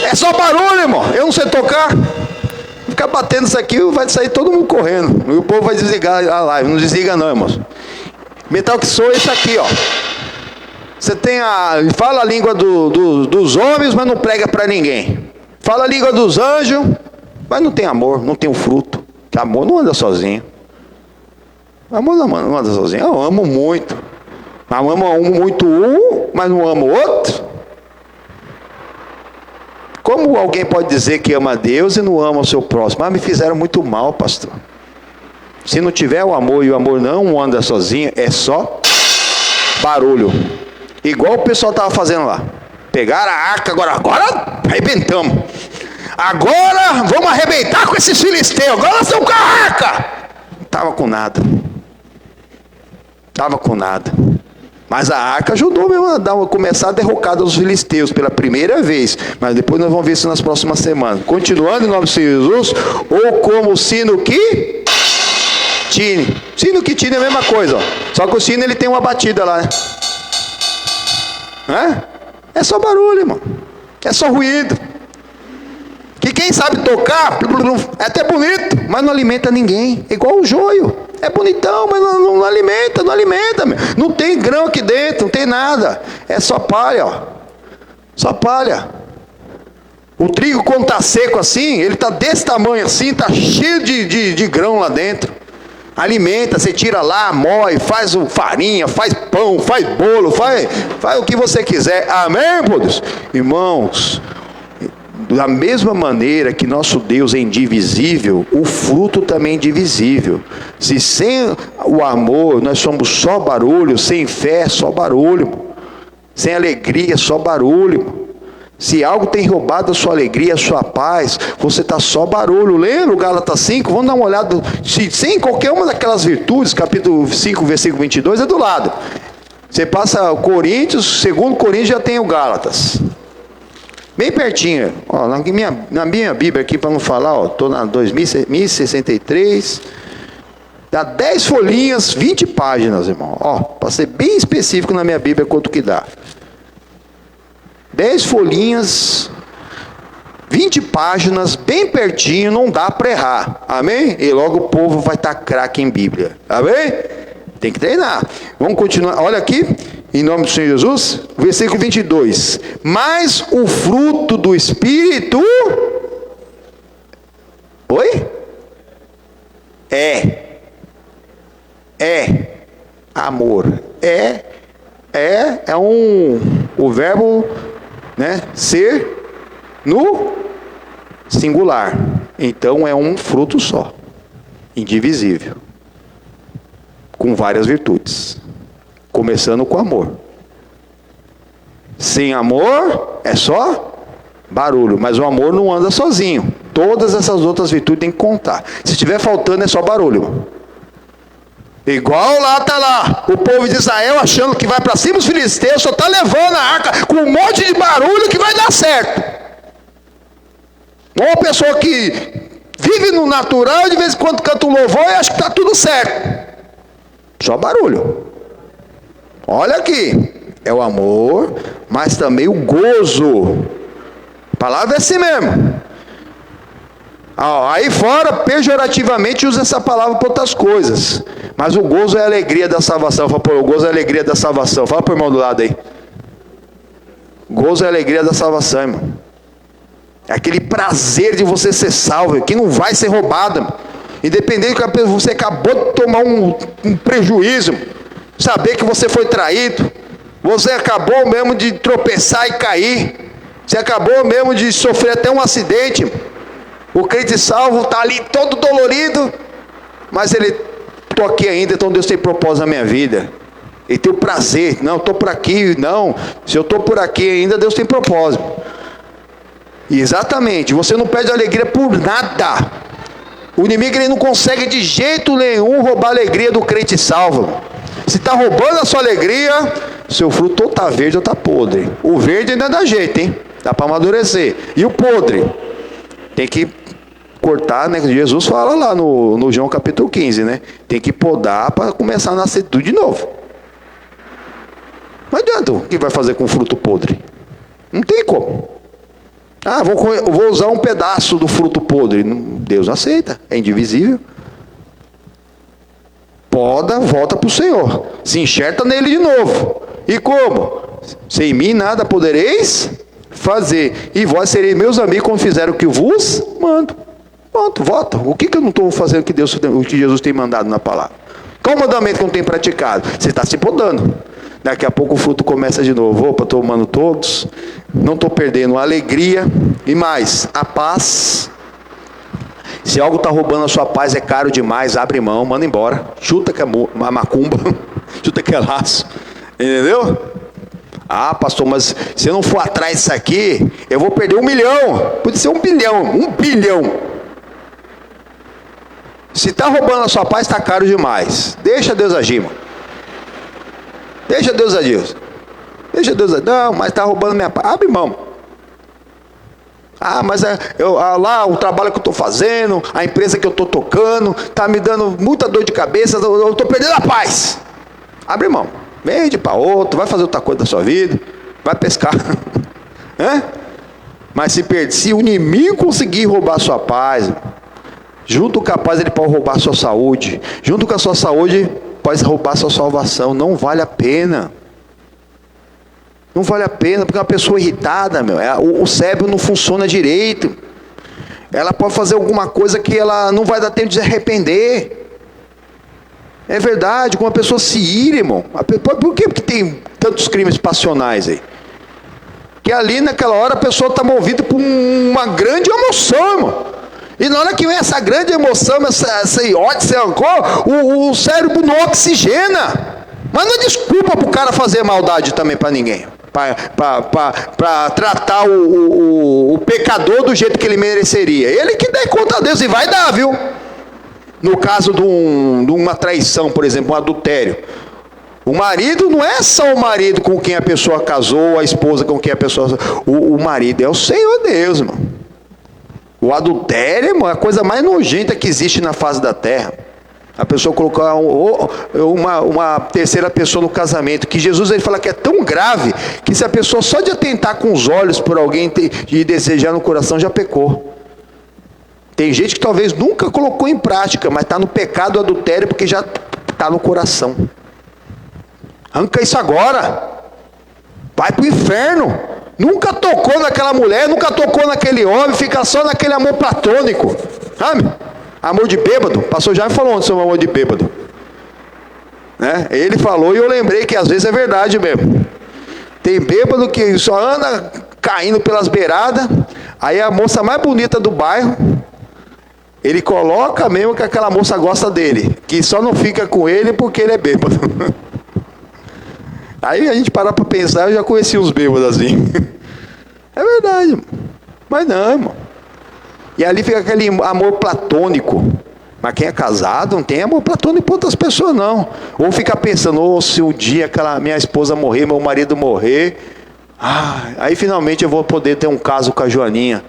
É só barulho, irmão. Eu não sei tocar. Ficar batendo isso aqui, vai sair todo mundo correndo. E o povo vai desligar a live. Não desliga não, irmão. Metal que soa é isso aqui, ó. Você tem fala a língua dos homens, mas não prega para ninguém. Fala a língua dos anjos, mas não tem amor, não tem o fruto. Que amor não anda sozinho. Amor não anda sozinho. Eu amo muito. Eu amo muito mas não amo o outro. Como alguém pode dizer que ama a Deus e não ama o seu próximo? Me fizeram muito mal, pastor. Se não tiver o amor e o amor não anda sozinho, é só barulho. Igual o pessoal estava fazendo lá. Pegaram a arca, agora arrebentamos. Agora vamos arrebentar com esses filisteus. Agora nós estamos com a arca. Não estava com nada. Mas a arca ajudou mesmo a começar a derrocada dos filisteus pela primeira vez. Mas depois nós vamos ver isso nas próximas semanas. Continuando em nome do Senhor Jesus. Ou como o sino que tine. Sino que tine é a mesma coisa, ó. Só que o sino ele tem uma batida lá, né? É só barulho, irmão. É só ruído. Que quem sabe tocar é até bonito, mas não alimenta ninguém. É igual o joio. É bonitão, mas não alimenta. Não tem grão aqui dentro, não tem nada. É só palha, ó. Só palha. O trigo, quando está seco assim, ele está desse tamanho assim, está cheio de grão lá dentro. Alimenta, você tira lá, moe, faz farinha, faz pão, faz bolo, faz o que você quiser. Amém, pois? Irmãos, da mesma maneira que nosso Deus é indivisível, o fruto também é indivisível. Se sem o amor nós somos só barulho, sem fé só barulho, sem alegria só barulho. Se algo tem roubado a sua alegria, a sua paz, você está só barulho. Lembra o Gálatas 5? Vamos dar uma olhada. Sem qualquer uma daquelas virtudes, capítulo 5, versículo 22, é do lado. Você passa o Coríntios, segundo Coríntios já tem o Gálatas. Bem pertinho. Ó, na minha Bíblia aqui, para não falar, estou na 2063. Dá 10 folhinhas, 20 páginas, irmão. Para ser bem específico na minha Bíblia, quanto que dá. 10 folhinhas, 20 páginas, bem pertinho, não dá para errar. Amém? E logo o povo vai estar craque em Bíblia. Amém? Tem que treinar. Vamos continuar. Olha aqui, em nome do Senhor Jesus, versículo 22. Mas o fruto do Espírito... Oi? é amor. O verbo, né, ser no singular. Então é um fruto só, indivisível, com várias virtudes, começando com amor. Sem amor é só barulho, mas o amor não anda sozinho. Todas essas outras virtudes tem que contar. Se estiver faltando é só barulho. Igual lá está lá, o povo de Israel achando que vai para cima dos filisteus, só está levando a arca com um monte de barulho que vai dar certo. Uma pessoa que vive no natural e de vez em quando canta um louvor e acha que está tudo certo. Só barulho. Olha aqui, é o amor, mas também o gozo. A palavra é assim mesmo. Aí fora, pejorativamente, usa essa palavra para outras coisas. Mas o gozo é a alegria da salvação. Fala, pô, o gozo é a alegria da salvação. Fala para o irmão do lado aí. Gozo é a alegria da salvação, irmão. É aquele prazer de você ser salvo, que não vai ser roubado. Independente que você acabou de tomar um prejuízo, saber que você foi traído, você acabou mesmo de tropeçar e cair, você acabou mesmo de sofrer até um acidente. O crente salvo está ali todo dolorido, mas ele, estou aqui ainda, então Deus tem propósito na minha vida. Ele tem o prazer, não, estou por aqui, não, se eu estou por aqui ainda, Deus tem propósito. E exatamente, você não perde alegria por nada. O inimigo ele não consegue de jeito nenhum roubar a alegria do crente salvo. Se está roubando a sua alegria, seu fruto ou está verde ou está podre. O verde ainda dá jeito, hein? Dá para amadurecer. E o podre? Tem que cortar, né? Jesus fala lá no João capítulo 15, né? Tem que podar para começar a nascer tudo de novo. Não adianta o que vai fazer com fruto podre. Não tem como. Vou usar um pedaço do fruto podre. Deus não aceita, é indivisível. Poda, volta para o Senhor. Se enxerta nele de novo. E como? Sem mim nada podereis fazer. E vós sereis meus amigos quando fizeram o que vos mando. Pronto, volta. O que eu não estou fazendo o que Jesus tem mandado na palavra? Qual o mandamento que eu não tenho praticado? Você está se podando. Daqui a pouco o fruto começa de novo. Opa, estou amando todos. Não estou perdendo a alegria. E mais, a paz. Se algo está roubando a sua paz, é caro demais, abre mão, manda embora. Chuta que é a macumba. Chuta que é laço. Entendeu? Pastor, mas se eu não for atrás disso aqui, eu vou perder 1 milhão. Pode ser 1 bilhão, 1 bilhão. Se está roubando a sua paz, está caro demais. Deixa Deus agir, mano. Deixa Deus agir. Deixa Deus agir. Não, mas está roubando minha paz. Abre mão. Mas lá o trabalho que eu estou fazendo, a empresa que eu estou tocando, está me dando muita dor de cabeça, eu estou perdendo a paz. Abre mão. Vende para outro, vai fazer outra coisa da sua vida, vai pescar. Mas se o inimigo conseguir roubar a sua paz, junto com a paz ele pode roubar a sua saúde, junto com a sua saúde pode roubar a sua salvação. Não vale a pena. Não vale a pena, porque uma pessoa irritada, o cérebro não funciona direito. Ela pode fazer alguma coisa que ela não vai dar tempo de se arrepender. É verdade, quando uma pessoa se ira, irmão. Por que tem tantos crimes passionais aí? Que ali naquela hora a pessoa está movida por uma grande emoção, irmão. E na hora que vem essa grande emoção, essa ódio, esse rancor, o cérebro não oxigena. Mas não é desculpa para o cara fazer maldade também para ninguém. Para tratar o pecador do jeito que ele mereceria. Ele que dá conta a Deus, e vai dar, viu? No caso de uma traição, por exemplo, um adultério. O marido não é só o marido com quem a pessoa casou, a esposa com quem a pessoa... O marido é o Senhor Deus, irmão. O adultério, irmão, é a coisa mais nojenta que existe na face da terra. A pessoa colocar uma terceira pessoa no casamento, que Jesus ele fala que é tão grave, que se a pessoa só de atentar com os olhos por alguém e desejar no coração, já pecou. Tem gente que talvez nunca colocou em prática, mas está no pecado do adultério porque já está no coração. Arranca isso agora. Vai para o inferno. Nunca tocou naquela mulher, nunca tocou naquele homem, fica só naquele amor platônico. Sabe? Amor de bêbado. O pastor já me falou onde seu amor de bêbado. Né? Ele falou e eu lembrei que às vezes é verdade mesmo. Tem bêbado que só anda caindo pelas beiradas, aí a moça mais bonita do bairro, ele coloca mesmo que aquela moça gosta dele, que só não fica com ele porque ele é bêbado. Aí a gente para pensar, eu já conheci uns bêbados assim. É verdade, mas não, irmão. E ali fica aquele amor platônico. Mas quem é casado não tem amor platônico por outras pessoas, não. Ou fica pensando, oh, se um dia aquela minha esposa morrer, meu marido morrer, aí finalmente eu vou poder ter um caso com a Joaninha.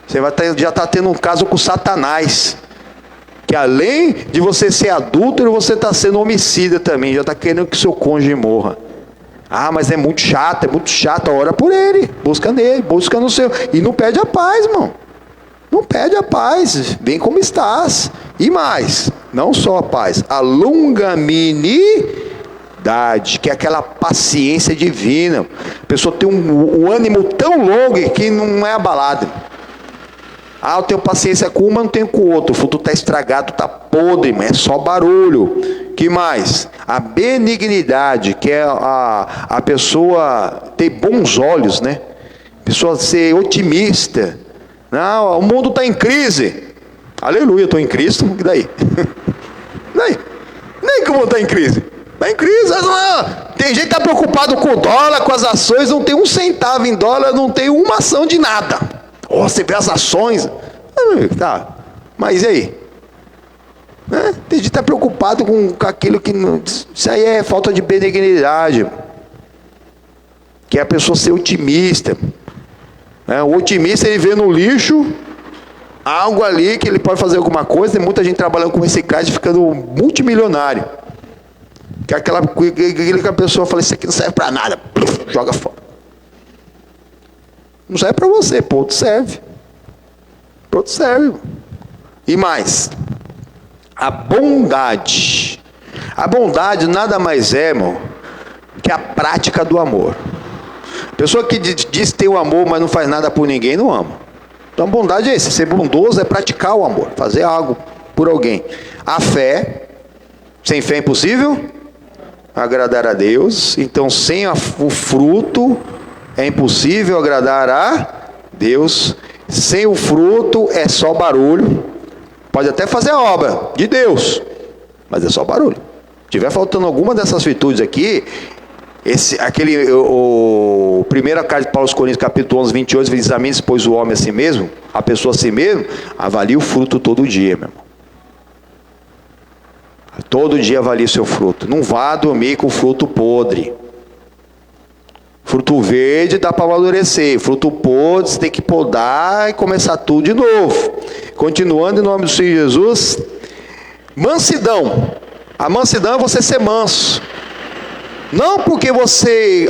Você já está tendo um caso com Satanás. Que além de você ser adúltero, você está sendo homicida também. Já está querendo que seu cônjuge morra. Mas é muito chato, ora por ele. Busca nele, busca no seu. E não perde a paz, irmão. Não perde a paz, vem como estás. E mais, não só a paz, a longanimidade, que é aquela paciência divina. A pessoa tem um ânimo tão longo que não é abalado. Eu tenho paciência com uma, não tenho com o outro. O fruto está estragado, está podre, mas é só barulho. Que mais? A benignidade, que é a pessoa ter bons olhos, né? A pessoa ser otimista. Não, o mundo está em crise. Aleluia, estou em Cristo, e daí? Nem que o mundo está em crise. Está em crise. Tem gente que está preocupado com o dólar, com as ações, não tem um centavo em dólar, não tem uma ação de nada. Você vê as ações. Tá, mas e aí? Tem gente que está preocupado com aquilo que... Isso aí é falta de benignidade. Que é a pessoa ser otimista. O otimista, ele vê no lixo algo ali que ele pode fazer alguma coisa. Tem muita gente trabalhando com reciclagem ficando multimilionário. Que é aquela que a pessoa fala, isso aqui não serve para nada, joga fora. Não serve para você, outro serve. Outro serve. E mais, a bondade. A bondade nada mais é, irmão, que a prática do amor. A pessoa que diz que tem o amor, mas não faz nada por ninguém, não ama. Então a bondade é isso, ser bondoso é praticar o amor, fazer algo por alguém. A fé, sem fé é impossível agradar a Deus. Então sem o fruto é impossível agradar a Deus. Sem o fruto é só barulho. Pode até fazer a obra de Deus, mas é só barulho. Se tiver faltando alguma dessas virtudes aqui, primeira carta de Paulo aos Coríntios, capítulo 11, 28, diz: examine-se, pois, o homem a si mesmo, a pessoa a si mesmo, avalie o fruto todo dia, meu irmão. Todo dia avalie o seu fruto. Não vá dormir com fruto podre. Fruto verde dá para amadurecer. Fruto podre você tem que podar e começar tudo de novo. Continuando em nome do Senhor Jesus. Mansidão. A mansidão é você ser manso. Não porque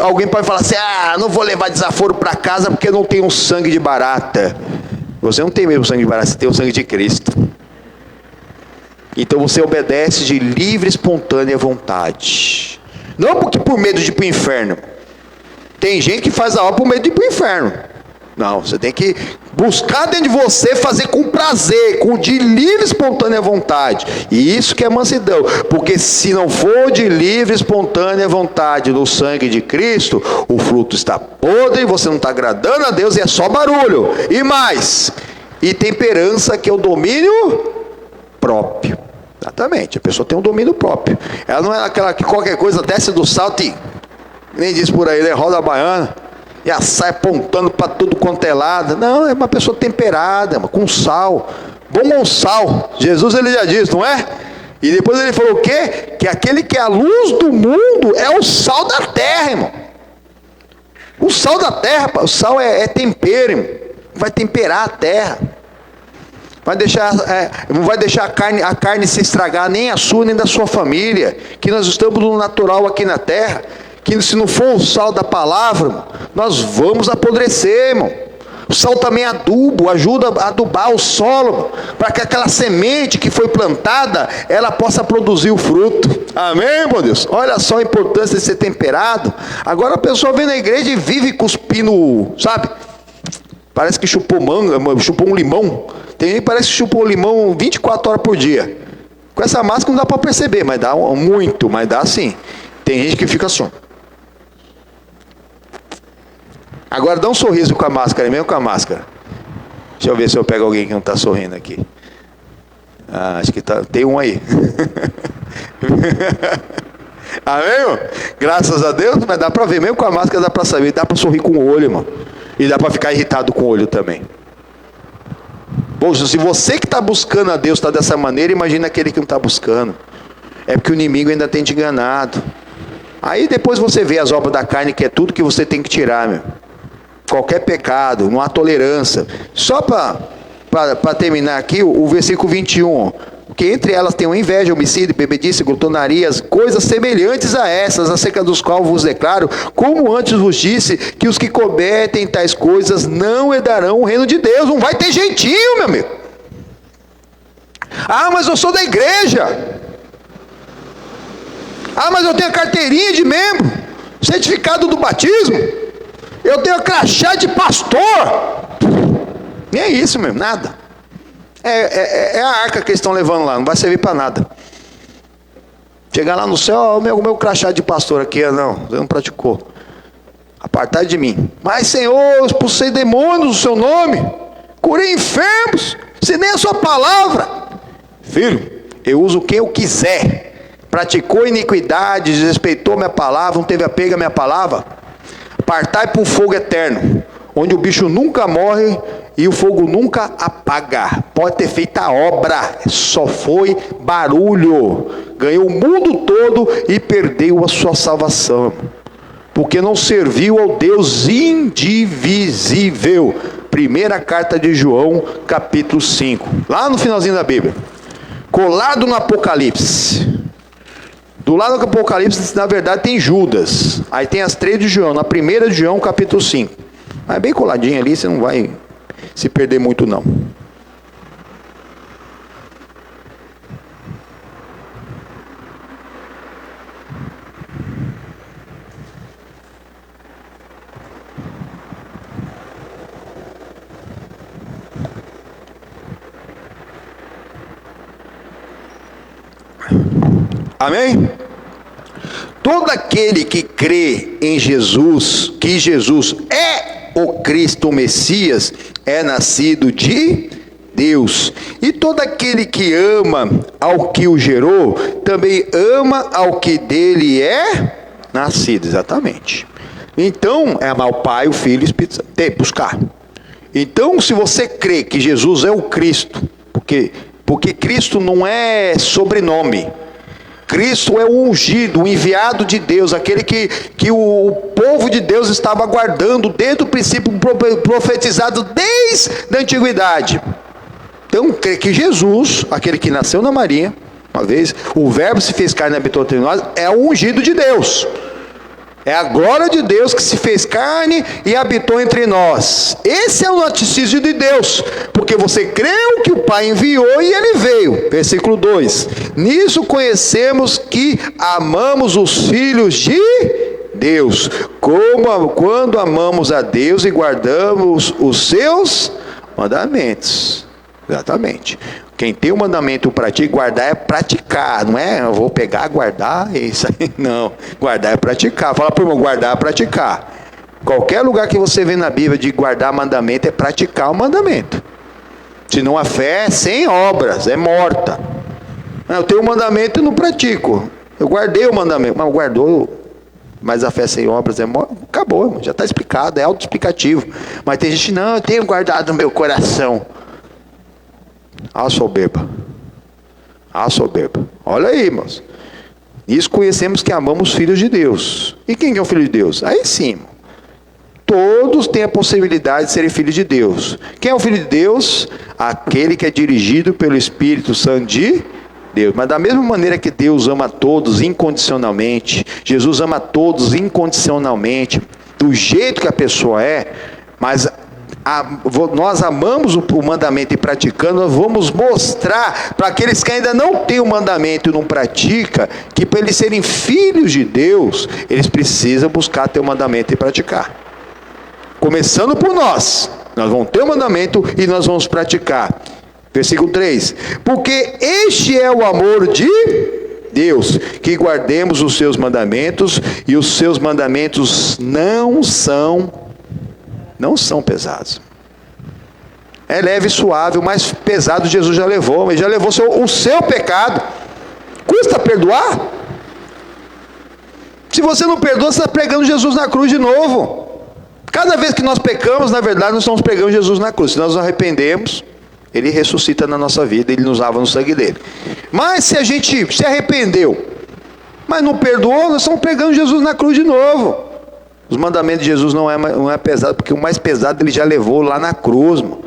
alguém pode falar assim, não vou levar desaforo para casa porque não tem um sangue de barata. Você não tem mesmo sangue de barata, você tem o sangue de Cristo. Então você obedece de livre, espontânea vontade. Não porque por medo de ir para o inferno. Tem gente que faz a obra por medo de ir para o inferno. Não, você tem que buscar dentro de você, fazer com prazer, de livre, espontânea vontade. E isso que é mansidão. Porque se não for de livre, espontânea vontade no sangue de Cristo, o fruto está podre, você não está agradando a Deus e é só barulho. E mais, e temperança, que é o domínio próprio. Exatamente, a pessoa tem um domínio próprio. Ela não é aquela que qualquer coisa desce do salto e, nem diz por aí, né, roda a baiana, e a sai apontando para tudo quanto é lado. Não, é uma pessoa temperada, com sal, bom sal. Jesus, ele já disse, não é? E depois ele falou o quê? Que aquele que é a luz do mundo é o sal da terra, irmão. O sal da terra, o sal é tempero, irmão. Vai temperar a terra. Não vai deixar a carne se estragar, nem a sua, nem da sua família. Que nós estamos no natural aqui na terra. Que se não for o sal da palavra, irmão, nós vamos apodrecer, irmão. O sal também é adubo, ajuda a adubar o solo, para que aquela semente que foi plantada, ela possa produzir o fruto. Amém, meu Deus? Olha só a importância de ser temperado. Agora a pessoa vem na igreja e vive cuspindo, sabe? Parece que chupou manga, chupou um limão. Tem gente que parece que chupou um limão 24 horas por dia. Com essa máscara não dá para perceber, mas dá muito, mas dá sim. Tem gente que fica assim. Agora dá um sorriso com a máscara, mesmo com a máscara. Deixa eu ver se eu pego alguém que não está sorrindo aqui. Ah, acho que tem um aí. Amém? Graças a Deus, mas dá para ver, mesmo com a máscara dá para saber, dá para sorrir com o olho, irmão. E dá para ficar irritado com o olho também. Poxa, se você que está buscando a Deus está dessa maneira, imagina aquele que não está buscando. É porque o inimigo ainda tem te enganado. Aí depois você vê as obras da carne, que é tudo que você tem que tirar, meu. Qualquer pecado, não há tolerância. Só para terminar aqui, o versículo 21. Que entre elas tem inveja, homicídio, bebedice, glutonarias, coisas semelhantes a essas, acerca dos quais vos declaro, como antes vos disse, que os que cometem tais coisas não herdarão o reino de Deus. Não vai ter jeitinho, meu amigo. Ah, mas eu sou da igreja. Ah, mas eu tenho a carteirinha de membro, certificado do batismo, eu tenho a crachá de pastor. Nem é isso mesmo, nada. É a arca que eles estão levando lá, não vai servir para nada. Chegar lá no céu, ó, o meu crachá de pastor aqui, não, você não praticou. Apartai de mim. Mas Senhor, eu expulsei demônios no seu nome, curei enfermos, ensinei a sua palavra. Filho, eu uso quem eu quiser. Praticou iniquidade, desrespeitou minha palavra, não teve apego à minha palavra, partai para o fogo eterno, onde o bicho nunca morre e o fogo nunca apaga. Pode ter feito a obra, só foi barulho. Ganhou o mundo todo e perdeu a sua salvação, porque não serviu ao Deus indivisível. Primeira carta de João, capítulo 5, lá no finalzinho da Bíblia, colado no Apocalipse. Do lado do Apocalipse, na verdade, tem Judas. Aí tem as 3 de João. Na primeira de João, capítulo 5. Mas bem coladinho ali, você não vai se perder muito, não. Amém? Todo aquele que crê em Jesus, que Jesus é o Cristo, o Messias, é nascido de Deus. E todo aquele que ama ao que o gerou, também ama ao que dele é nascido. Exatamente. Então, é amar o Pai, o Filho e o Espírito Santo. Tem que buscar. Então, se você crê que Jesus é o Cristo, porque Cristo não é sobrenome. Cristo é o ungido, o enviado de Deus, aquele que o povo de Deus estava aguardando desde o princípio, profetizado desde a antiguidade. Então, crê que Jesus, aquele que nasceu na Maria, uma vez, o verbo se fez carne e habitou entre nós, é o ungido de Deus. É a glória de Deus que se fez carne e habitou entre nós. Esse é o noticídio de Deus, porque você creu que o Pai enviou e ele veio. Versículo 2: nisso conhecemos que amamos os filhos de Deus, quando amamos a Deus e guardamos os seus mandamentos. Exatamente. Quem tem o mandamento pratica, guardar é praticar, não é eu vou pegar, guardar, isso aí, não. Guardar é praticar. Fala para o irmão, guardar é praticar. Qualquer lugar que você vê na Bíblia de guardar mandamento é praticar o mandamento. Senão a fé é sem obras, é morta. Eu tenho o mandamento e não pratico. Eu guardei o mandamento, mas guardou, mas a fé sem obras é morta. Acabou, irmão, já está explicado, é autoexplicativo. Mas tem gente, não, eu tenho guardado no meu coração. A soberba. A soberba. Olha aí, irmãos. Nisso conhecemos que amamos os filhos de Deus. E quem é o filho de Deus? Aí sim, irmão. Todos têm a possibilidade de serem filhos de Deus. Quem é o filho de Deus? Aquele que é dirigido pelo Espírito Santo de Deus. Mas da mesma maneira que Deus ama todos incondicionalmente, Jesus ama todos incondicionalmente, do jeito que a pessoa é, mas nós amamos o mandamento e praticando, nós vamos mostrar para aqueles que ainda não têm o mandamento e não praticam, que para eles serem filhos de Deus, eles precisam buscar ter o mandamento e praticar. Começando por nós vamos ter o mandamento e nós vamos praticar. Versículo 3. Porque este é o amor de Deus, que guardemos os seus mandamentos, e os seus mandamentos não são pesados. É leve e suave, o mais pesado Jesus já levou, ele já levou o seu pecado. Custa perdoar? Se você não perdoa, você está pregando Jesus na cruz de novo. Cada vez que nós pecamos, na verdade, nós estamos pregando Jesus na cruz. Se nós nos arrependemos, Ele ressuscita na nossa vida, Ele nos lava no sangue dele. Mas se a gente se arrependeu, mas não perdoou, nós estamos pregando Jesus na cruz de novo. Os mandamentos de Jesus não é pesado, porque o mais pesado Ele já levou lá na cruz, mano.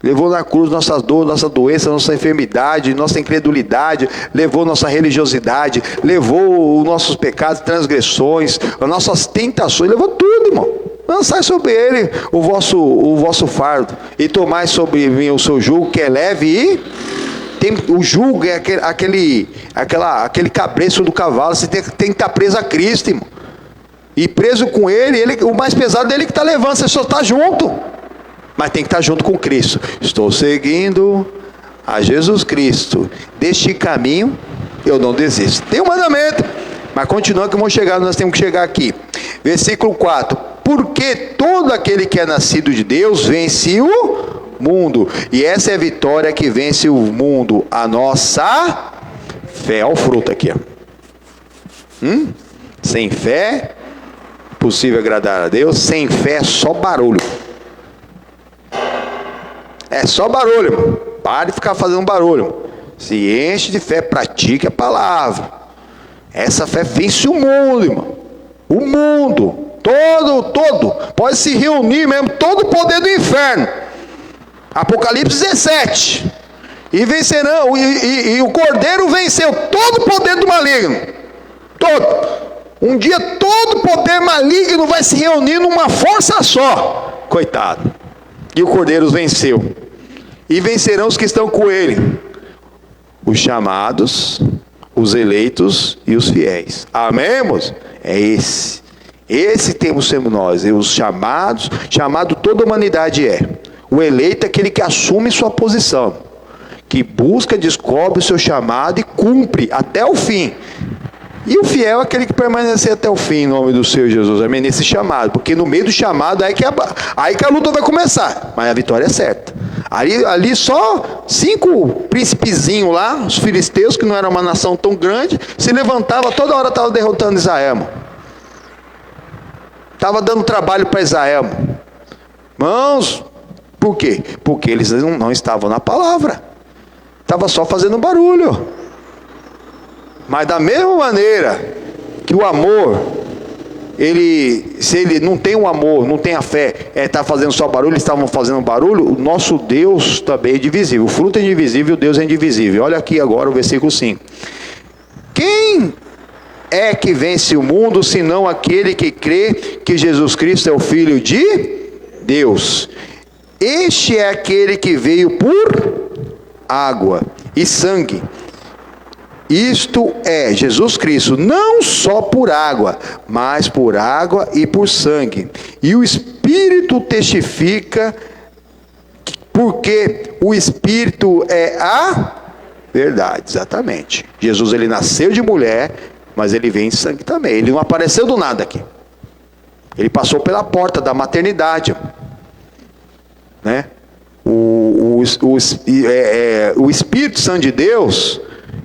Levou na cruz nossas dores, nossa doença, nossa enfermidade, nossa incredulidade, levou nossa religiosidade, levou os nossos pecados, transgressões, as nossas tentações, levou tudo, irmão. Lançai sobre ele o vosso fardo, e tomai sobre mim o seu jugo, que é leve, e o jugo é aquele cabresto do cavalo. Você tem que estar preso a Cristo, irmão. E preso com ele, o mais pesado dele que está levando, você só está junto. Mas tem que estar junto com Cristo. Estou seguindo a Jesus Cristo. Deste caminho eu não desisto. Tem um mandamento, mas continuando que nós temos que chegar aqui. Versículo 4. Porque todo aquele que é nascido de Deus vence o mundo. E essa é a vitória que vence o mundo. A nossa fé. Olha o fruto aqui. Sem fé, possível agradar a Deus. Sem fé é só barulho. É só barulho, irmão. Pare de ficar fazendo barulho, irmão. Se enche de fé, pratique a palavra. Essa fé vence o mundo, irmão. O mundo, todo, pode se reunir mesmo, todo o poder do inferno. Apocalipse 17. E vencerão, e o Cordeiro venceu todo o poder do maligno. Todo. Um dia todo o poder maligno vai se reunir numa força só. Coitado. E o Cordeiro os venceu. E vencerão os que estão com ele, os chamados, os eleitos e os fiéis. Amém, irmãos? É esse. Esse temos sempre nós. E os chamados, chamado toda a humanidade é. O eleito é aquele que assume sua posição, que busca, descobre o seu chamado e cumpre até o fim. E o fiel é aquele que permanece até o fim, em nome do Senhor Jesus. Amém? Nesse chamado. Porque no meio do chamado, aí que a luta vai começar. Mas a vitória é certa. Ali só 5 príncipezinhos lá, os filisteus, que não era uma nação tão grande, se levantava, toda hora estava derrotando Israel. Estava dando trabalho para Israel. Irmãos, por quê? Porque eles não estavam na palavra. Estava só fazendo barulho. Mas da mesma maneira que o amor, se ele não tem o amor, não tem a fé, está fazendo só barulho, eles estavam fazendo barulho, o nosso Deus também é indivisível. O fruto é indivisível, o Deus é indivisível. Olha aqui agora o versículo 5. Quem é que vence o mundo, senão aquele que crê que Jesus Cristo é o Filho de Deus? Este é aquele que veio por água e sangue. Isto é, Jesus Cristo, não só por água, mas por água e por sangue. E o Espírito testifica, porque o Espírito é a verdade. Exatamente. Jesus, ele nasceu de mulher, mas ele vem em sangue também. Ele não apareceu do nada aqui. Ele passou pela porta da maternidade. Né? O Espírito Santo de Deus...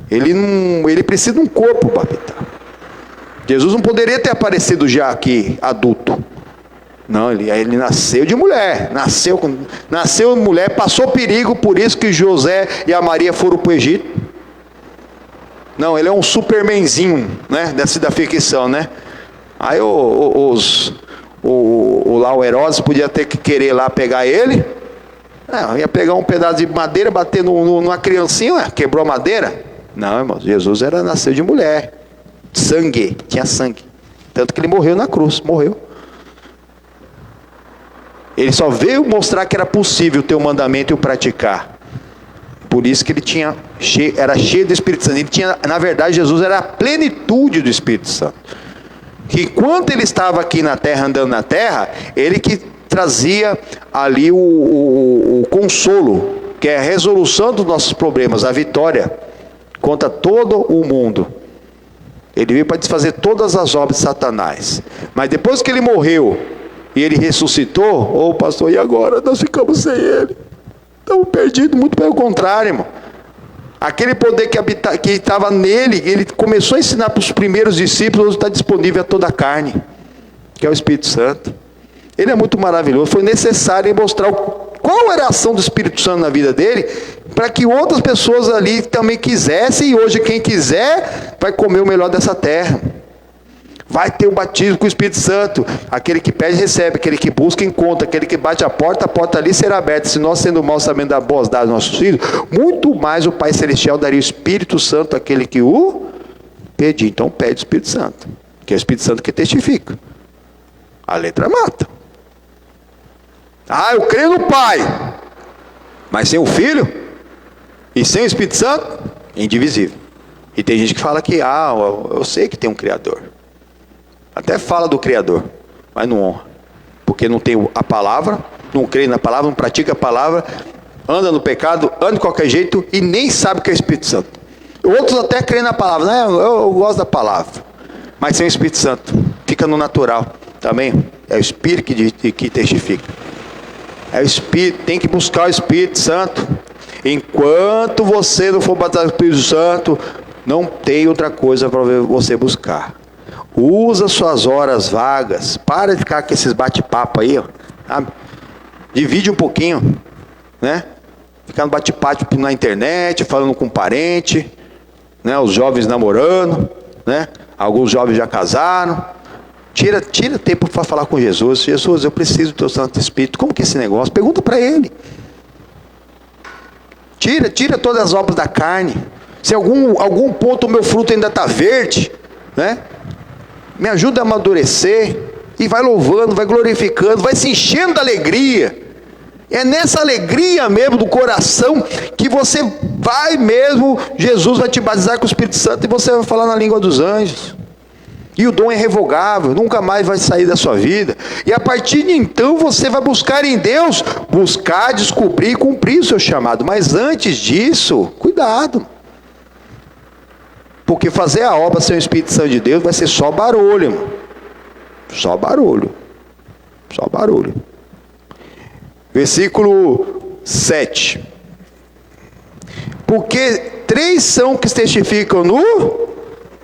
Ele precisa de um corpo para habitar. Jesus não poderia ter aparecido já aqui, adulto. Não, ele nasceu de mulher. Nasceu mulher, passou perigo, por isso que José e a Maria foram para o Egito. Não, ele é um supermanzinho, né, da ficção, né? Aí o Herodes podia ter que querer lá pegar ele. Ia pegar um pedaço de madeira, bater numa criancinha, quebrou a madeira. Não, irmão, Jesus nasceu de mulher. Sangue, tinha sangue. Tanto que ele morreu na cruz, morreu. Ele só veio mostrar que era possível ter o mandamento e o praticar. Por isso que ele era cheio do Espírito Santo. Ele tinha, na verdade, Jesus era a plenitude do Espírito Santo. Que enquanto ele estava aqui na terra, andando na terra, ele que trazia ali o consolo. que é a resolução dos nossos problemas, a vitória contra todo o mundo. Ele veio para desfazer todas as obras de Satanás. Mas depois que ele morreu e ele ressuscitou, pastor, e agora? Nós ficamos sem ele. Estamos perdidos, muito pelo contrário, irmão. Aquele poder que estava nele, ele começou a ensinar para os primeiros discípulos, está disponível a toda a carne, que é o Espírito Santo. Ele é muito maravilhoso. Foi necessário mostrar qual era a ação do Espírito Santo na vida dele, para que outras pessoas ali também quisessem, e hoje quem quiser vai comer o melhor dessa terra. Vai ter um batismo com o Espírito Santo. Aquele que pede, recebe. Aquele que busca, encontra. Aquele que bate a porta ali será aberta. Se nós, sendo maus, sabendo dar boas dadas aos nossos filhos, muito mais o Pai Celestial daria o Espírito Santo àquele que o pedir. Então pede o Espírito Santo, que é o Espírito Santo que testifica. A letra mata. Eu creio no Pai, mas sem o Filho e sem o Espírito Santo, é indivisível. E tem gente que fala que, eu sei que tem um Criador. Até fala do Criador, mas não honra. Porque não tem a palavra, não crê na palavra, não pratica a palavra, anda no pecado, anda de qualquer jeito e nem sabe o que é o Espírito Santo. Outros até creem na palavra, né? Eu gosto da palavra, mas sem o Espírito Santo, fica no natural. Também é o Espírito que testifica. É o Espírito, tem que buscar o Espírito Santo. Enquanto você não for batizado com o Espírito Santo, não tem outra coisa para você buscar. Usa suas horas vagas. Para de ficar com esses bate-papo aí, sabe? Divide um pouquinho, né? Ficar no bate-papo na internet, falando com parente, né? Os jovens namorando, né? Alguns jovens já casaram. Tira tempo para falar com Jesus. Jesus, eu preciso do teu Santo Espírito. Como que é esse negócio? Pergunta para ele. Tira todas as obras da carne. Se algum ponto o meu fruto ainda está verde, né? Me ajuda a amadurecer. E vai louvando, vai glorificando, vai se enchendo de alegria. É nessa alegria mesmo do coração que você vai mesmo, Jesus vai te batizar com o Espírito Santo e você vai falar na língua dos anjos. E o dom é revogável, nunca mais vai sair da sua vida. E a partir de então você vai buscar em Deus, buscar, descobrir e cumprir o seu chamado. Mas antes disso, cuidado. Porque fazer a obra sem o Espírito Santo de Deus vai ser só barulho, irmão. Só barulho. Só barulho. Versículo 7. Porque 3 são que testificam no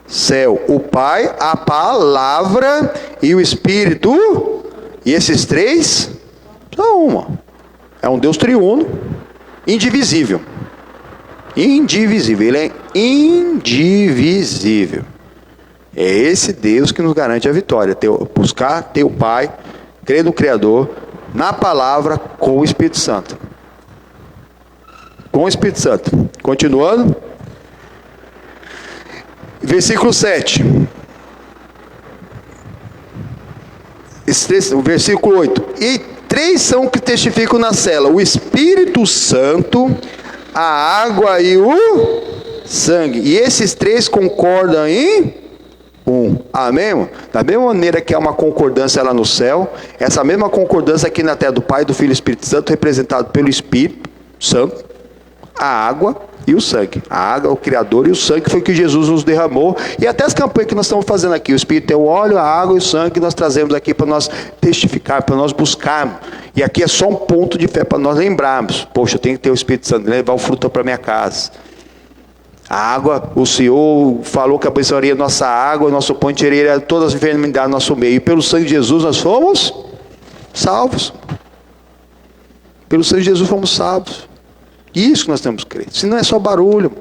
céu: o Pai, a palavra e o Espírito. E esses 3 são uma. É um Deus triuno, indivisível. Indivisível, ele é indivisível. É esse Deus que nos garante a vitória. Buscar ter o Pai, crer no Criador, na palavra, com o Espírito Santo. Com o Espírito Santo. Continuando. Versículo 7. O versículo 8. E 3 são que testificam na cela: o Espírito Santo, a água e o sangue. E esses 3 concordam em um. Amém, irmão? Da mesma maneira que há uma concordância lá no céu, essa mesma concordância aqui na terra do Pai, do Filho e do Espírito Santo, representado pelo Espírito Santo, a água e o sangue. A água, o Criador, e o sangue foi o que Jesus nos derramou. E até as campanhas que nós estamos fazendo aqui, o Espírito é o óleo, a água e o sangue que nós trazemos aqui para nós testificar, para nós buscarmos. E aqui é só um ponto de fé para nós lembrarmos: poxa, eu tenho que ter o Espírito Santo, levar o fruto para minha casa. A água, o Senhor falou que abençoaria nossa água, nosso pão, tiraria todas as enfermidades do nosso meio. E pelo sangue de Jesus nós fomos salvos. Pelo sangue de Jesus fomos salvos. Isso que nós temos que crer. Se não é só barulho.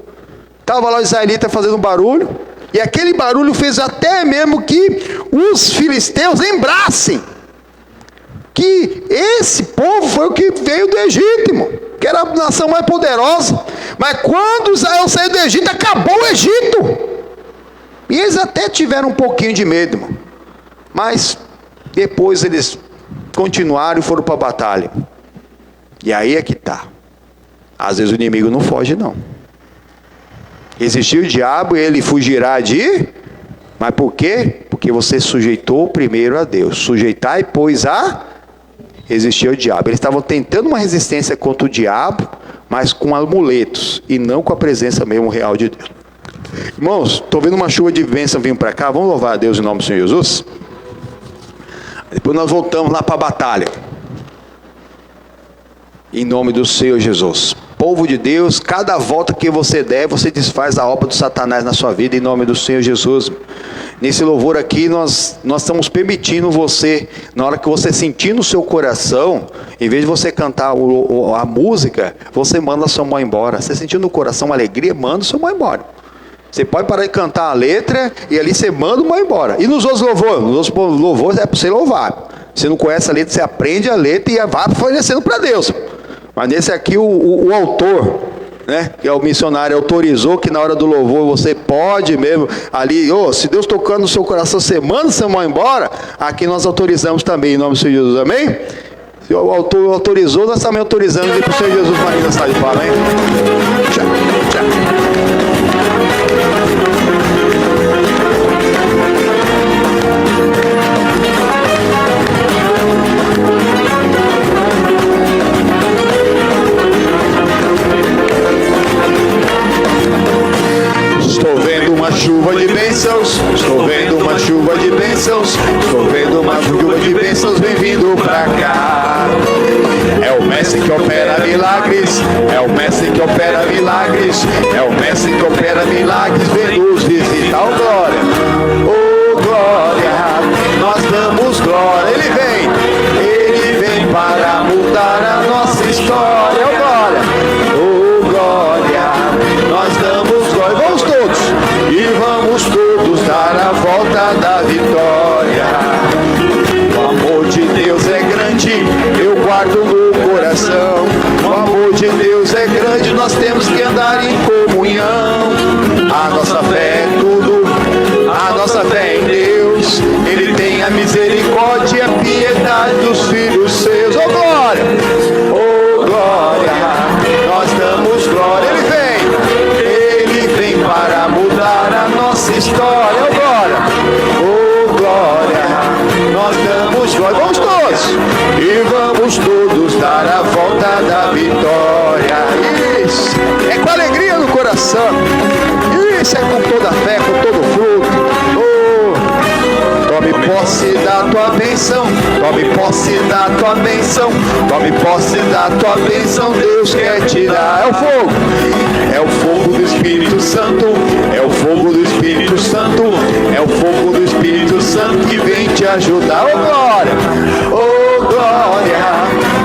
Estava lá o israelita fazendo barulho, e aquele barulho fez até mesmo que os filisteus lembrassem que esse povo foi o que veio do Egito, irmão, que era a nação mais poderosa. Mas quando Israel saiu do Egito, acabou o Egito. E eles até tiveram um pouquinho de medo, irmão. Mas depois eles continuaram e foram para a batalha. E aí é que está. Às vezes o inimigo não foge, não. Existiu o diabo e ele fugirá de... Mas por quê? Porque você sujeitou primeiro a Deus. Sujeitai, pois, a... Existiu o diabo. Eles estavam tentando uma resistência contra o diabo, mas com amuletos e não com a presença mesmo real de Deus. Irmãos, estou vendo uma chuva de bênção vindo para cá. Vamos louvar a Deus em nome do Senhor Jesus? Depois nós voltamos lá para a batalha. Em nome do Senhor Jesus. Povo de Deus, cada volta que você der, você desfaz a obra do Satanás na sua vida, em nome do Senhor Jesus. Nesse louvor aqui, nós estamos permitindo você, na hora que você sentir no seu coração, em vez de você cantar a música, você manda a sua mão embora. Você sentiu no coração uma alegria, manda a sua mão embora. Você pode parar de cantar a letra e ali você manda a mão embora. E nos outros louvores é para você louvar. Você não conhece a letra, você aprende a letra e vai oferecendo para Deus. Mas nesse aqui o autor, né, que é o missionário, autorizou que na hora do louvor você pode mesmo ali, se Deus tocando no seu coração, você manda seu mão embora. Aqui nós autorizamos também em nome do Senhor Jesus, amém? Se o autor autorizou, nós também autorizamos para o Senhor Jesus. Maria da Sala de Palma, hein? Tchau, tchau. Estou vendo uma chuva de bênçãos, estou vendo uma chuva de bênçãos, estou vendo uma chuva de bênçãos vem vindo pra cá. É o mestre que opera milagres, é o mestre que opera milagres, é o mestre que opera milagres, vem nos visitar. Oh glória, oh glória, nós damos glória. Ele vem para mudar a nossa história. Oh glória, oh glória, nós damos glória. Vamos todos, e vamos todos dar a volta da vitória. O amor de Deus é grande, eu guardo no coração. O amor de Deus é grande, nós temos que andar em comunhão. A nossa fé é tudo, a nossa fé é em Deus. Ele tem a misericórdia e a piedade dos filhos seus. Oh glória, oh glória, nós damos glória. Ele vem para mudar a nossa história. Oh glória, oh glória, nós damos glória. Vamos todos, e vamos todos dar a volta da vitória. Isso é com alegria no coração, isso é com toda a fé, com todo o fruto. Tome posse da tua bênção, tome posse da tua bênção, tome posse da tua bênção, Deus quer te dar. É o fogo do Espírito Santo, é o fogo do Espírito Santo, é o fogo do Espírito Santo que vem te ajudar. Oh glória, oh glória,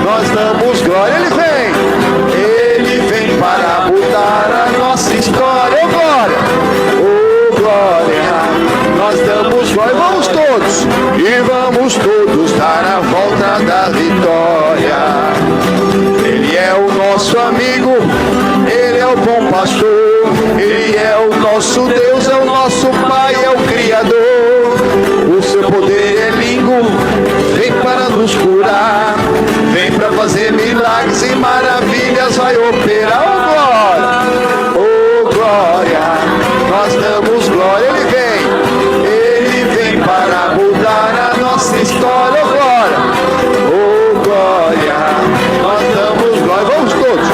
nós damos glória. Ele vem para mudar a nossa história. Oh glória, oh glória, nós damos glória. Vamos todos, e vamos todos dar a volta da vitória. Ele é o nosso amigo, Ele é o bom pastor, Ele é o nosso Deus, é o nosso Pai, é o Criador. O seu poder é língua, vem para nos curar, vem para fazer milagres e maravilhas, vai operar. Oh glória, nós damos glória. Ele vem para mudar a nossa história. Oh glória, oh glória, nós damos glória. Vamos todos,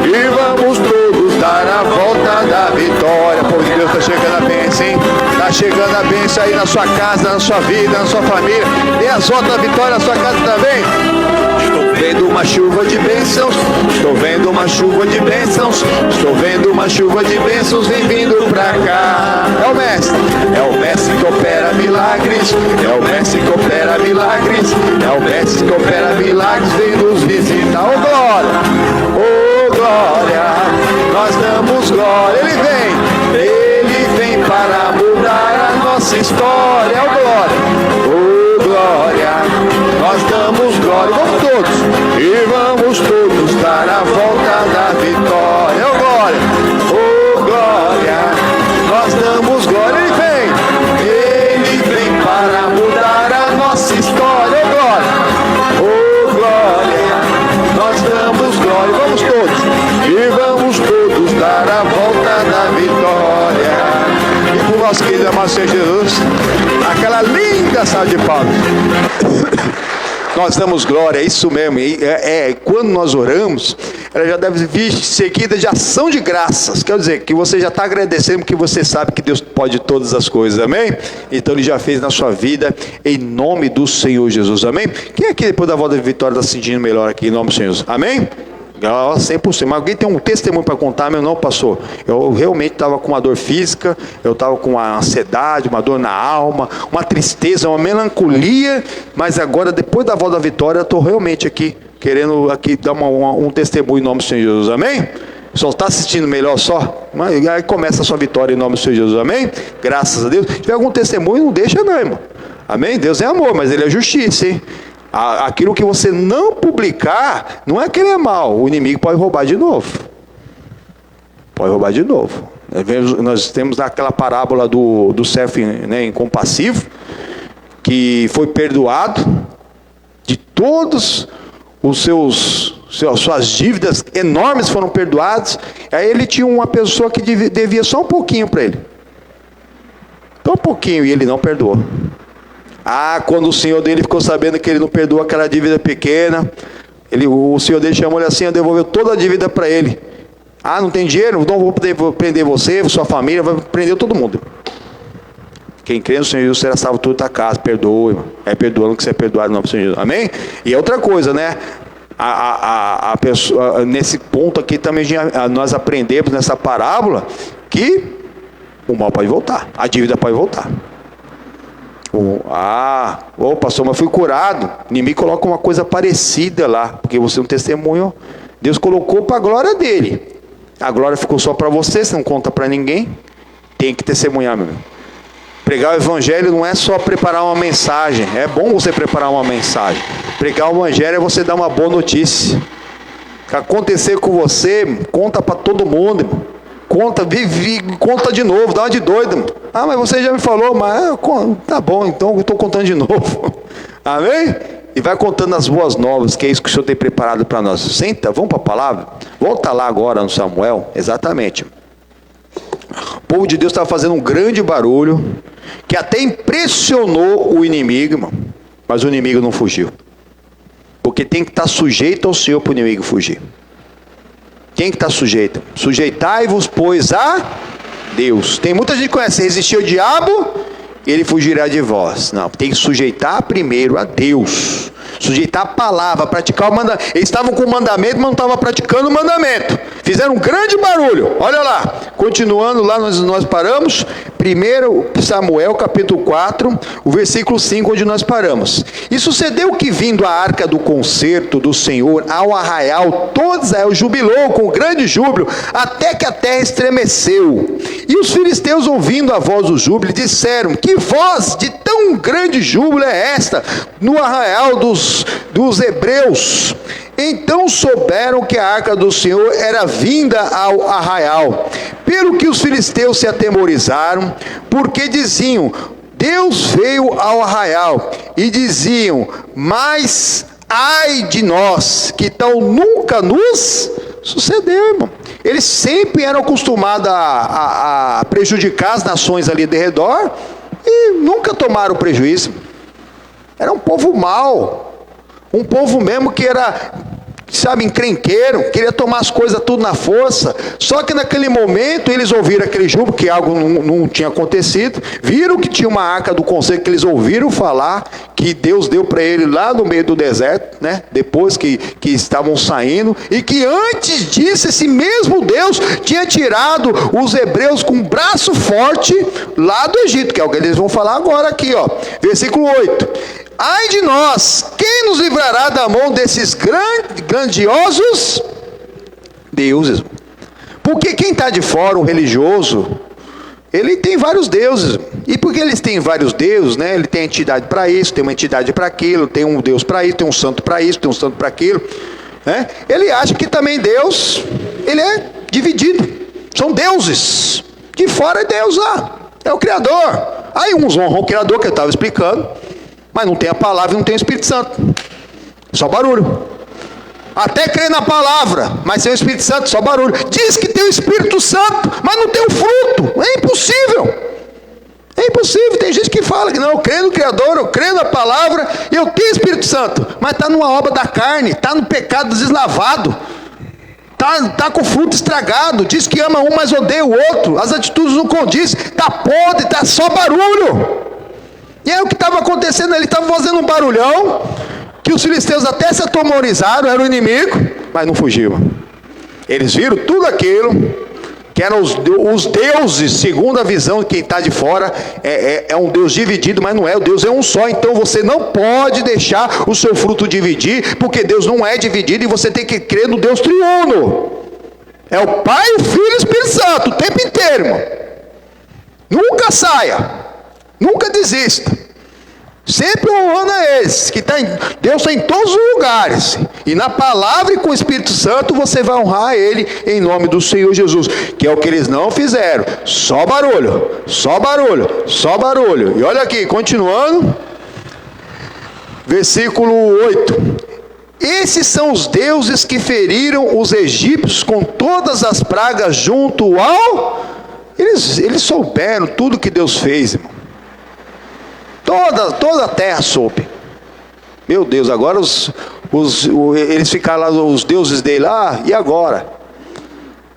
e vamos todos dar a volta da vitória. Povo de Deus, está chegando a bênção, hein? Está chegando a bênção aí na sua casa, na sua vida, na sua família. Dê as voltas da vitória na sua casa também. Estou vendo uma chuva de bênçãos, estou vendo uma chuva de bênçãos, estou vendo uma chuva de bênçãos vem vindo pra cá. É o mestre que opera milagres, é o mestre que opera milagres, é o mestre que opera milagres, vem nos visitar. Oh glória, oh glória, nós damos glória. Ele vem para mudar a nossa história. Oh glória, oh glória, nós damos glória. Vamos todos, e vamos todos dar a volta da vitória. Oh glória, oh glória, nós damos glória. Ele vem para mudar a nossa história. Oh glória, oh glória, nós damos glória. Vamos todos, e vamos todos dar a volta da vitória. E por nosso querido amado Senhor Jesus, aquela linda salva de palmas. Nós damos glória, é isso mesmo. Quando nós oramos, ela já deve vir seguida de ação de graças. Quer dizer, que você já está agradecendo porque você sabe que Deus pode todas as coisas, amém? Então Ele já fez na sua vida, em nome do Senhor Jesus, amém? Quem aqui depois da volta de vitória está se sentindo melhor aqui, em nome do Senhor Jesus, amém? 100%. Mas alguém tem um testemunho para contar? Meu não, pastor. Eu realmente estava com uma dor física, eu estava com uma ansiedade, uma dor na alma, uma tristeza, uma melancolia, mas agora, depois da volta da vitória, eu estou realmente aqui, querendo aqui dar um testemunho em nome do Senhor Jesus, amém? Só está assistindo melhor só? Mas aí começa a sua vitória em nome do Senhor Jesus, amém? Graças a Deus. Se tiver algum testemunho, não deixa não, irmão. Amém? Deus é amor, mas Ele é justiça, hein? Aquilo que você não publicar, não é que ele é mal, o inimigo pode roubar de novo. Pode roubar de novo. Nós temos naquela parábola do servo, né, incompassivo, que foi perdoado de todos suas dívidas enormes foram perdoadas. Aí ele tinha uma pessoa que devia só um pouquinho para ele. Só um pouquinho, e ele não perdoou. Quando o senhor dele ficou sabendo que ele não perdoou aquela dívida pequena, o senhor dele chamou ele assim, devolveu toda a dívida para ele. Não tem dinheiro? Não vou prender você, sua família, vai prender todo mundo. Quem crê no Senhor Jesus será salvo toda a tua casa, perdoa, irmão. É perdoando que você é perdoado no nome do Senhor Jesus, amém? E outra coisa, né? A pessoa, nesse ponto aqui também nós aprendemos nessa parábola que o mal pode voltar, a dívida pode voltar. Pastor, mas fui curado. O inimigo coloca uma coisa parecida lá, porque você é um testemunho. Deus colocou para a glória dele. A glória ficou só para você, você não conta para ninguém. Tem que testemunhar, meu irmão. Pregar o evangelho não é só preparar uma mensagem. É bom você preparar uma mensagem. Pregar o evangelho é você dar uma boa notícia. O que acontecer com você, conta para todo mundo, irmão. Conta de novo, dá uma de doido. Mas você já me falou, mas tá bom, então eu estou contando de novo. Amém? E vai contando as boas novas, que é isso que o Senhor tem preparado para nós. Senta, vamos para a palavra? Volta lá agora no Samuel, exatamente. O povo de Deus estava fazendo um grande barulho, que até impressionou o inimigo, irmão. Mas o inimigo não fugiu. Porque tem que estar sujeito ao Senhor para o inimigo fugir. Quem que está sujeito? Sujeitai-vos, pois, a Deus. Tem muita gente que conhece, resistir ao diabo, ele fugirá de vós. Não, tem que sujeitar primeiro a Deus. Sujeitar a palavra, praticar o mandamento. Eles estavam com o mandamento, mas não estavam praticando o mandamento. Fizeram um grande barulho. Olha lá, continuando lá, nós paramos. 1 Samuel capítulo 4, o versículo 5, onde nós paramos. E sucedeu que, vindo a arca do concerto do Senhor ao arraial, todo Israel jubilou com grande júbilo, até que a terra estremeceu. E os filisteus, ouvindo a voz do júbilo, disseram: que voz de tão grande júbilo é esta no arraial dos hebreus? Então souberam que a arca do Senhor era vinda ao arraial, pelo que os filisteus se atemorizaram, porque diziam: Deus veio ao arraial, e diziam: mas ai de nós, que tal nunca nos sucedeu, irmão. Eles sempre eram acostumados a prejudicar as nações ali de redor, e nunca tomaram prejuízo. Era um povo mau, um povo mesmo que era, encrenqueiro, queria tomar as coisas tudo na força. Só que naquele momento eles ouviram aquele júbilo, que algo não tinha acontecido, viram que tinha uma arca do conselho, que eles ouviram falar, que Deus deu para ele lá no meio do deserto, né? Depois que estavam saindo, e que antes disso esse mesmo Deus tinha tirado os hebreus com um braço forte lá do Egito, que é o que eles vão falar agora aqui, ó, versículo 8. Ai de nós, quem nos livrará da mão desses grandiosos deuses? Porque quem está de fora, o religioso, ele tem vários deuses. E porque eles têm vários deuses, né? Ele tem entidade para isso, tem uma entidade para aquilo, tem um Deus para isso, tem um santo para isso, tem um santo para aquilo, né? Ele acha que também Deus, ele é dividido. São deuses. De fora é Deus lá, é o Criador. Aí uns honram o Criador, que eu estava explicando, mas não tem a palavra e não tem o Espírito Santo. Só barulho. Até crê na palavra, mas sem o Espírito Santo, só barulho. Diz que tem o Espírito Santo, mas não tem o fruto. É impossível. É É impossível. Tem gente que fala que não, eu creio no Criador, eu creio na palavra, e eu tenho Espírito Santo, mas está numa obra da carne, está no pecado deslavado, está com o fruto estragado, diz que ama um, mas odeia o outro, as atitudes não condizem, está podre, está só barulho. E é o que estava acontecendo, ele estava fazendo um barulhão, que os filisteus até se atemorizaram, era o inimigo, mas não fugiu. Eles viram tudo aquilo, que eram os deuses, segundo a visão de quem está de fora, é um Deus dividido, mas não é, o Deus é um só. Então você não pode deixar o seu fruto dividir, porque Deus não é dividido, e você tem que crer no Deus triuno. É o Pai, o Filho e o Espírito Santo, o tempo inteiro, irmão. Nunca saia, nunca desista. Sempre honrando a eles, que Deus está em todos os lugares, e na palavra e com o Espírito Santo você vai honrar a Ele em nome do Senhor Jesus, que é o que eles não fizeram. Só barulho, só barulho, só barulho. E olha aqui, continuando, versículo 8: esses são os deuses que feriram os egípcios com todas as pragas junto ao... Eles souberam tudo que Deus fez, irmão. Toda a terra soube. Meu Deus, agora eles ficaram lá, os deuses dele lá, e agora?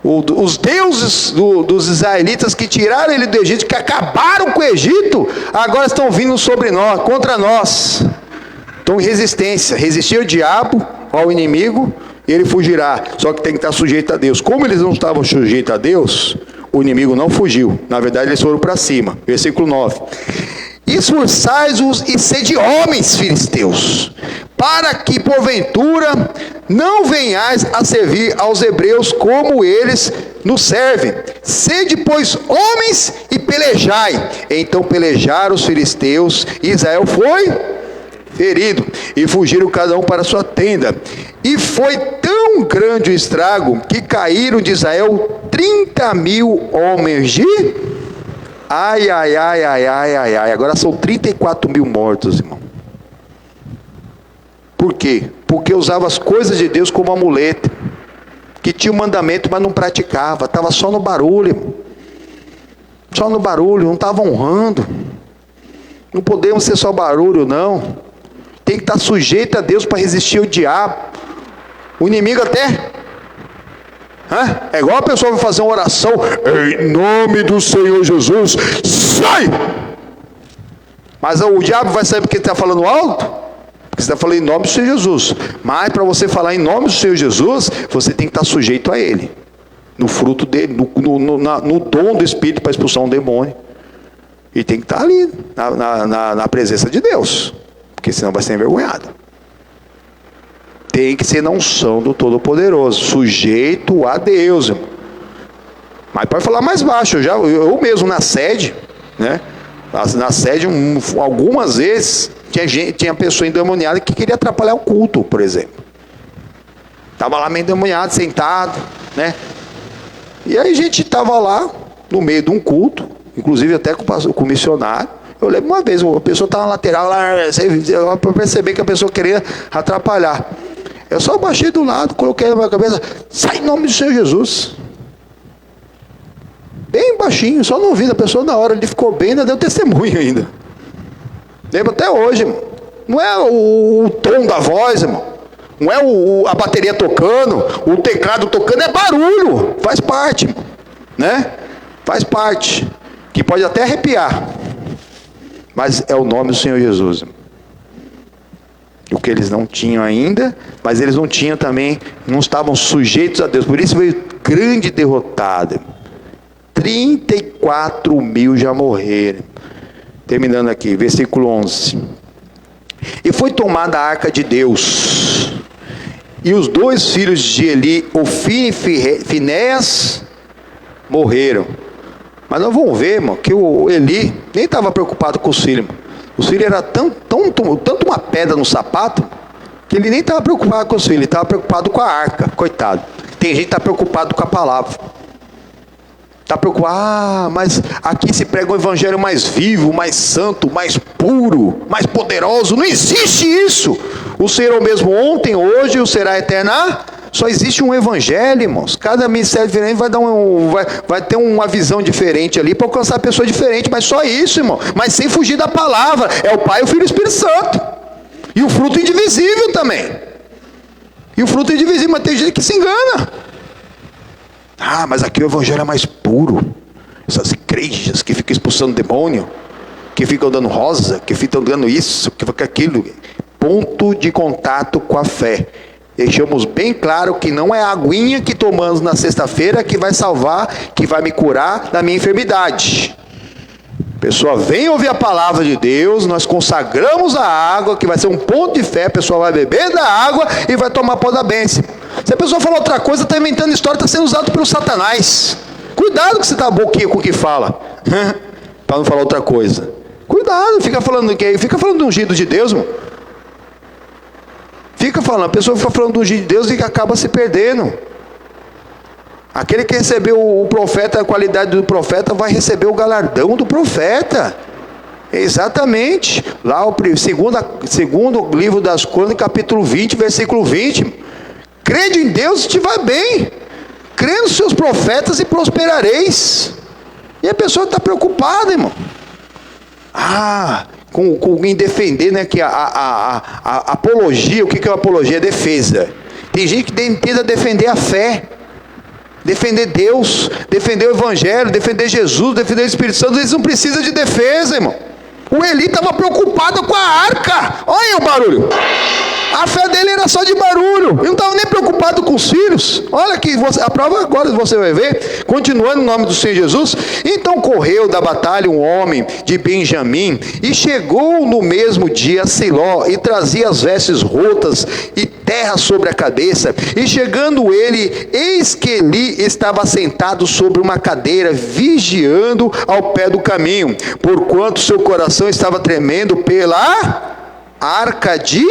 Os deuses dos israelitas que tiraram ele do Egito, que acabaram com o Egito, agora estão vindo sobre nós, contra nós. Estão em resistência. Resistir ao diabo, ao inimigo, e ele fugirá. Só que tem que estar sujeito a Deus. Como eles não estavam sujeitos a Deus, o inimigo não fugiu. Na verdade, eles foram para cima. Versículo 9: esforçai-vos e sede homens, filisteus, para que porventura não venhais a servir aos hebreus como eles nos servem. Sede, pois, homens e pelejai. Então pelejaram os filisteus, e Israel foi ferido, e fugiram cada um para a sua tenda. E foi tão grande o estrago, que caíram de Israel 30.000 homens de... Ai, agora são 34.000 mortos, irmão. Por quê? Porque usava as coisas de Deus como amuleto, que tinha o mandamento, mas não praticava, estava só no barulho, irmão. Só no barulho, não estava honrando. Não podemos ser só barulho, não. Tem que estar sujeito a Deus para resistir ao diabo. O inimigo até... É igual a pessoa vai fazer uma oração, em nome do Senhor Jesus, sai! Mas o diabo vai saber porque está falando alto? Porque você está falando em nome do Senhor Jesus. Mas para você falar em nome do Senhor Jesus, você tem que estar sujeito a Ele, no fruto dele, no dom do Espírito para expulsar um demônio. E tem que estar ali, na presença de Deus, porque senão vai ser envergonhado. Tem que ser na unção do Todo-Poderoso, sujeito a Deus, irmão. Mas pode falar mais baixo. Eu mesmo na sede, né? Na sede, algumas vezes tinha pessoa endemoniada que queria atrapalhar o culto, por exemplo. Estava lá meio endemoniado, sentado, né? E aí a gente estava lá no meio de um culto, inclusive até com o missionário. Eu lembro uma vez, a pessoa estava na lateral lá, eu percebi que a pessoa queria atrapalhar. Eu só baixei do lado, coloquei na minha cabeça, sai em nome do Senhor Jesus. Bem baixinho, só não ouvindo a pessoa na hora, ele ficou bem, ainda deu testemunho ainda. Lembro até hoje, irmão. Não é o tom da voz, irmão. Não é a bateria tocando, o teclado tocando, é barulho, faz parte, irmão. Né? Faz parte, que pode até arrepiar, mas é o nome do Senhor Jesus, irmão. O que eles não tinham ainda, mas eles não tinham também, não estavam sujeitos a Deus, por isso veio grande derrotada. 34.000 já morreram. Terminando aqui, versículo 11: e foi tomada a arca de Deus, e os 2 filhos de Eli, Ofni e Finéias, morreram. Mas nós vamos ver, irmão, que o Eli nem estava preocupado com os filhos, irmão. Os filhos eram tanto uma pedra no sapato, que ele nem estava preocupado com os filhos, ele estava preocupado com a arca, coitado. Tem gente que está preocupado com a palavra. Está preocupado, mas aqui se prega um evangelho mais vivo, mais santo, mais puro, mais poderoso. Não existe isso. O Senhor é o mesmo ontem, hoje, e o será eternamente. Só existe um evangelho, irmãos. Cada ministério diferente vai ter uma visão diferente ali para alcançar a pessoa diferente, mas só isso, irmão. Mas sem fugir da palavra. É o Pai, o Filho e o Espírito Santo. E o fruto indivisível também. E o fruto indivisível, mas tem gente que se engana. Ah, mas aqui o evangelho é mais puro. Essas igrejas que ficam expulsando demônio, que ficam dando rosa, que ficam dando isso, que ficam aquilo. Ponto de contato com a fé. Deixamos bem claro que não é a aguinha que tomamos na sexta-feira que vai salvar, que vai me curar da minha enfermidade. A pessoa vem ouvir a palavra de Deus, nós consagramos a água, que vai ser um ponto de fé, a pessoa vai beber da água e vai tomar pó da bênção. Se a pessoa falar outra coisa, está inventando história, está sendo usado pelo Satanás. Cuidado que você está a boquinha com o que fala, para não falar outra coisa. Cuidado, fica falando do ungido de Deus, irmão. A pessoa fica falando do ungido de Deus e acaba se perdendo. Aquele que recebeu o profeta, a qualidade do profeta, vai receber o galardão do profeta. Exatamente. Lá o segundo livro das Crônicas, capítulo 20, versículo 20. Crede em Deus e te vai bem. Crê nos seus profetas e prosperareis. E a pessoa está preocupada, irmão. Em defender, né, que a apologia, o que é a apologia? É defesa. Tem gente que tenta defender a fé, defender Deus, defender o Evangelho, defender Jesus, defender o Espírito Santo. Eles não precisam de defesa, irmão. O Eli estava preocupado com a arca. Olha aí o barulho. A fé dele era só de barulho. Ele não estava nem preocupado com os filhos. Olha aqui, a prova agora você vai ver. Continuando em nome do Senhor Jesus. Então correu da batalha um homem de Benjamim e chegou no mesmo dia a Siló e trazia as vestes rotas e terra sobre a cabeça. E chegando ele, eis que Eli estava sentado sobre uma cadeira, vigiando ao pé do caminho, porquanto seu coração estava tremendo pela arca de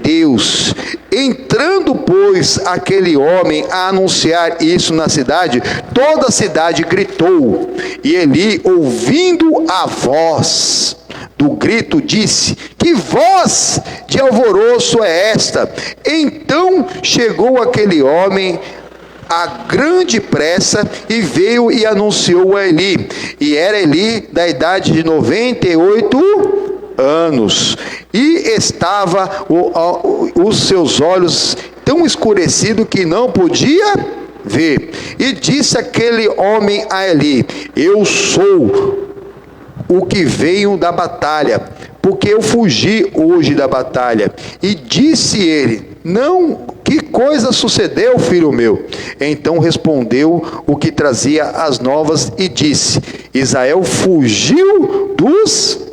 Deus. Entrando, pois, aquele homem a anunciar isso na cidade, toda a cidade gritou. E Eli, ouvindo a voz do grito, disse: que voz de alvoroço é esta? Então chegou aquele homem a grande pressa e veio e anunciou a Eli. E era Eli da idade de 98 anos, e estava os seus olhos tão escurecidos que não podia ver. E disse aquele homem a Eli: eu sou o que veio da batalha, porque eu fugi hoje da batalha. E disse ele: não, que coisa sucedeu, filho meu? Então respondeu o que trazia as novas e disse: Israel fugiu dos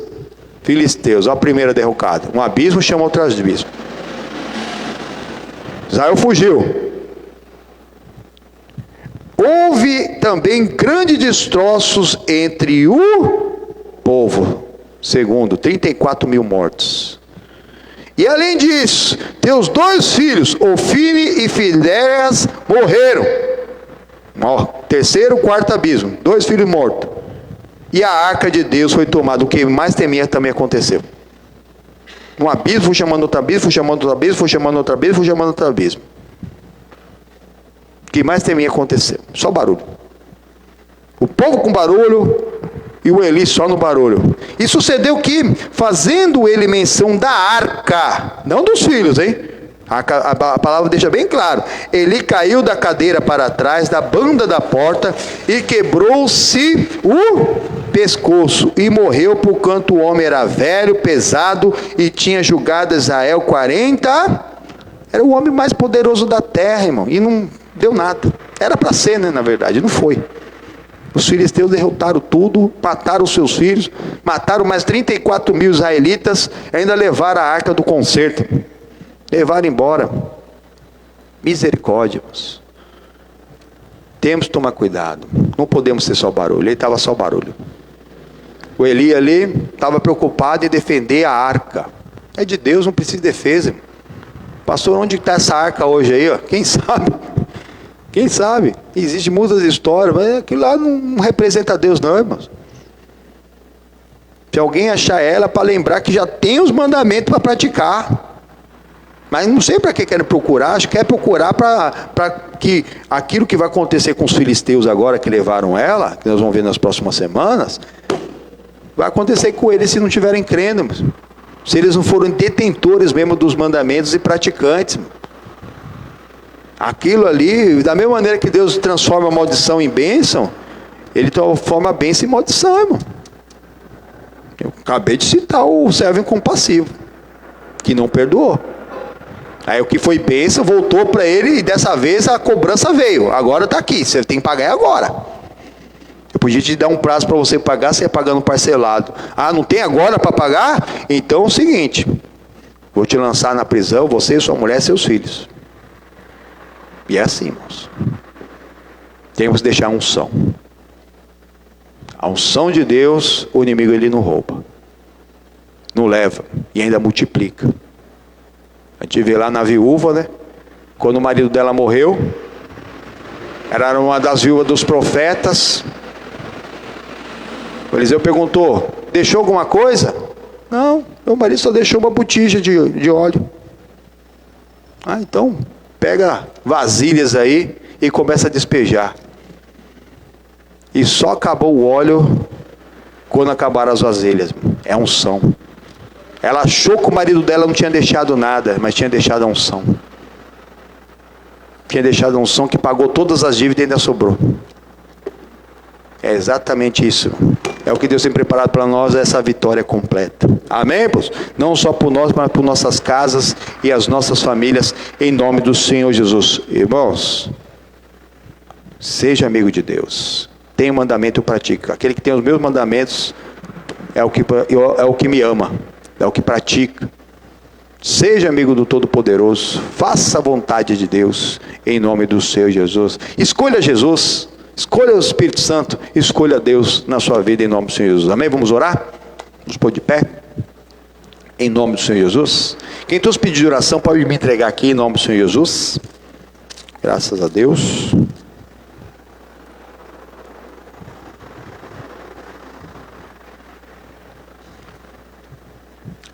filisteus. A primeira derrocada. Um abismo chama outro abismo. Israel fugiu. Houve também grandes destroços entre o povo. Segundo, 34 mil mortos. E além disso, teus 2 filhos, Ofni e Finéias, morreram. Terceiro, quarto abismo. 2 filhos mortos. E a arca de Deus foi tomada. O que mais temia também aconteceu. Um abismo foi chamando outro abismo, foi chamando outro abismo, foi chamando outro abismo, foi chamando outro abismo. O que mais temia aconteceu. Só barulho. O povo com barulho e o Eli só no barulho. E sucedeu que, fazendo ele menção da arca, não dos filhos, hein? A palavra deixa bem claro. Eli caiu da cadeira para trás, da banda da porta, e quebrou-se o pescoço, e morreu, porquanto o homem era velho, pesado, e tinha julgado Israel 40. Era o homem mais poderoso da terra, irmão, e não deu nada. Era para ser, né, na verdade, não foi. Os filisteus derrotaram tudo, mataram os seus filhos, mataram mais 34 mil israelitas, ainda levaram a arca do concerto. Levaram embora. Misericórdia, irmãos. Temos que tomar cuidado. Não podemos ser só barulho. Ele estava só barulho. O Eli ali estava preocupado em defender a arca. É de Deus, não precisa de defesa, irmão. Pastor, onde está essa arca hoje aí? Ó? Quem sabe? Quem sabe? Existem muitas histórias, mas aquilo lá não representa Deus não, irmãos. Se alguém achar ela, para lembrar que já tem os mandamentos para praticar. Mas não sei para que querem procurar, acho que quer procurar para que aquilo que vai acontecer com os filisteus agora que levaram ela, que nós vamos ver nas próximas semanas, vai acontecer com eles se não estiverem crendo, se eles não forem detentores mesmo dos mandamentos e praticantes. Aquilo ali, da mesma maneira que Deus transforma a maldição em bênção, Ele transforma a bênção em maldição, irmão. Eu acabei de citar o servo incompassivo, que não perdoou. Aí o que foi bênção voltou para ele, e dessa vez a cobrança veio. Agora está aqui, você tem que pagar agora. Eu podia te dar um prazo para você pagar, você ia pagando parcelado. Ah, não tem agora para pagar? Então é o seguinte, vou te lançar na prisão, você, sua mulher e seus filhos. E é assim, irmãos. Temos que deixar a unção. A unção de Deus, o inimigo ele não rouba, não leva, e ainda multiplica. A gente vê lá na viúva, né? Quando o marido dela morreu, era uma das viúvas dos profetas. O Eliseu perguntou: deixou alguma coisa? Não, meu marido só deixou uma botija de óleo. Ah, então pega vasilhas aí e começa a despejar. E só acabou o óleo quando acabaram as vasilhas. É unção. Ela achou que o marido dela não tinha deixado nada, mas tinha deixado a unção. Tinha deixado a unção que pagou todas as dívidas e ainda sobrou. É exatamente isso. É o que Deus tem preparado para nós, essa vitória completa. Amém, pois? Não só por nós, mas por nossas casas e as nossas famílias, em nome do Senhor Jesus. Irmãos, seja amigo de Deus. Tem um mandamento, pratica. Aquele que tem os meus mandamentos é o que me ama, é o que pratica. Seja amigo do Todo-Poderoso, faça a vontade de Deus, em nome do Senhor Jesus. Escolha Jesus, escolha o Espírito Santo, escolha Deus na sua vida, em nome do Senhor Jesus. Amém? Vamos orar? Vamos pôr de pé? Em nome do Senhor Jesus. Quem trouxe pedido de oração pode me entregar aqui, em nome do Senhor Jesus. Graças a Deus.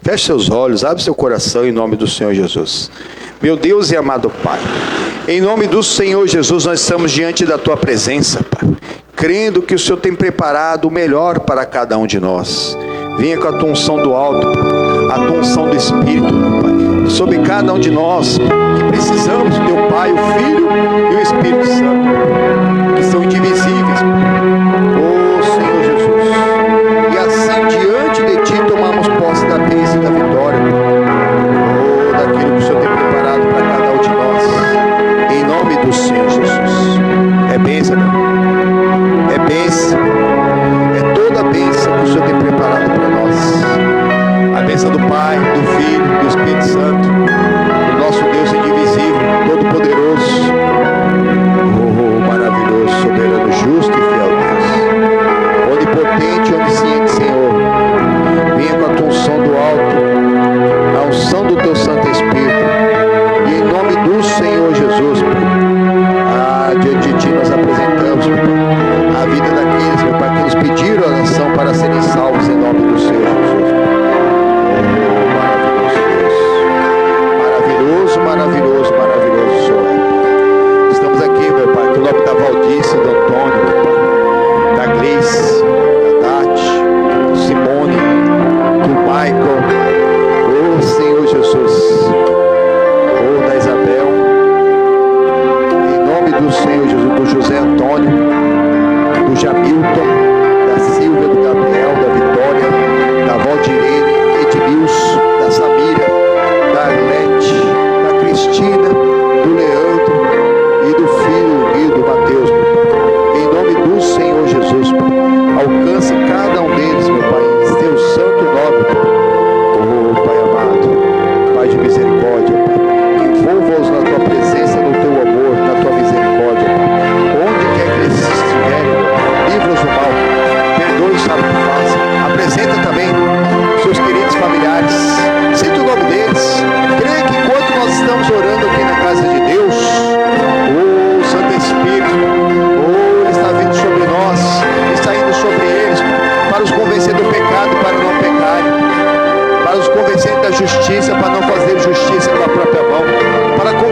Feche seus olhos, abre seu coração em nome do Senhor Jesus. Meu Deus e amado Pai, em nome do Senhor Jesus, nós estamos diante da Tua presença, Pai, crendo que o Senhor tem preparado o melhor para cada um de nós. Venha com a Tua unção do alto, a Tua unção do Espírito, Pai, sobre cada um de nós, que precisamos do Teu Pai, o Filho e o Espírito Santo, que são indivisíveis, oh Senhor Jesus, e assim diante de Ti tomamos posse da bênção e da vitória, oh, daquilo que o Senhor tem preparado para cada um de nós, em nome do Senhor Jesus. É bênção, é bênção, é toda a bênção que o Senhor tem preparado para nós, a bênção do Pai, do Filho, do Espírito Santo, do nosso Deus indivisível, todo-poderoso, oh, maravilhoso, soberano, justo e fiel Deus, onipotente, onisciente Senhor. Venha com a Tua unção do alto, a unção do Teu Santo Espírito, e em nome do Senhor Jesus, diante de Ti nós apresentamos, a vida daqueles, meu Pai, que nos pediram oração para serem salvos, em nome do Senhor Jesus. Oh, maravilhoso Deus, maravilhoso, maravilhoso, maravilhoso Senhor. Estamos aqui, meu Pai, com o nome da Valdice, do Antônio, meu Pai, da Gleice, da Tati, do Simone, do Michael, oh Senhor Jesus, oh da Isabel, em nome do Senhor Jesus, do José Antônio, do Jamilton, da Silvia, do Gabriel, da Vitória, da Valdirene, Edmilson, da Samira, da Arlete, da Cristina, do Leandro e do filho Guido, do Mateus, meu Pai. Em nome do Senhor Jesus, Pai, alcance cada um deles, meu Pai, em Teu santo nome, Pai. Oh, Pai amado, Pai de misericórdia, Pai, envolva-os na Tua presença, no Teu amor, na Tua misericórdia, Pai. Onde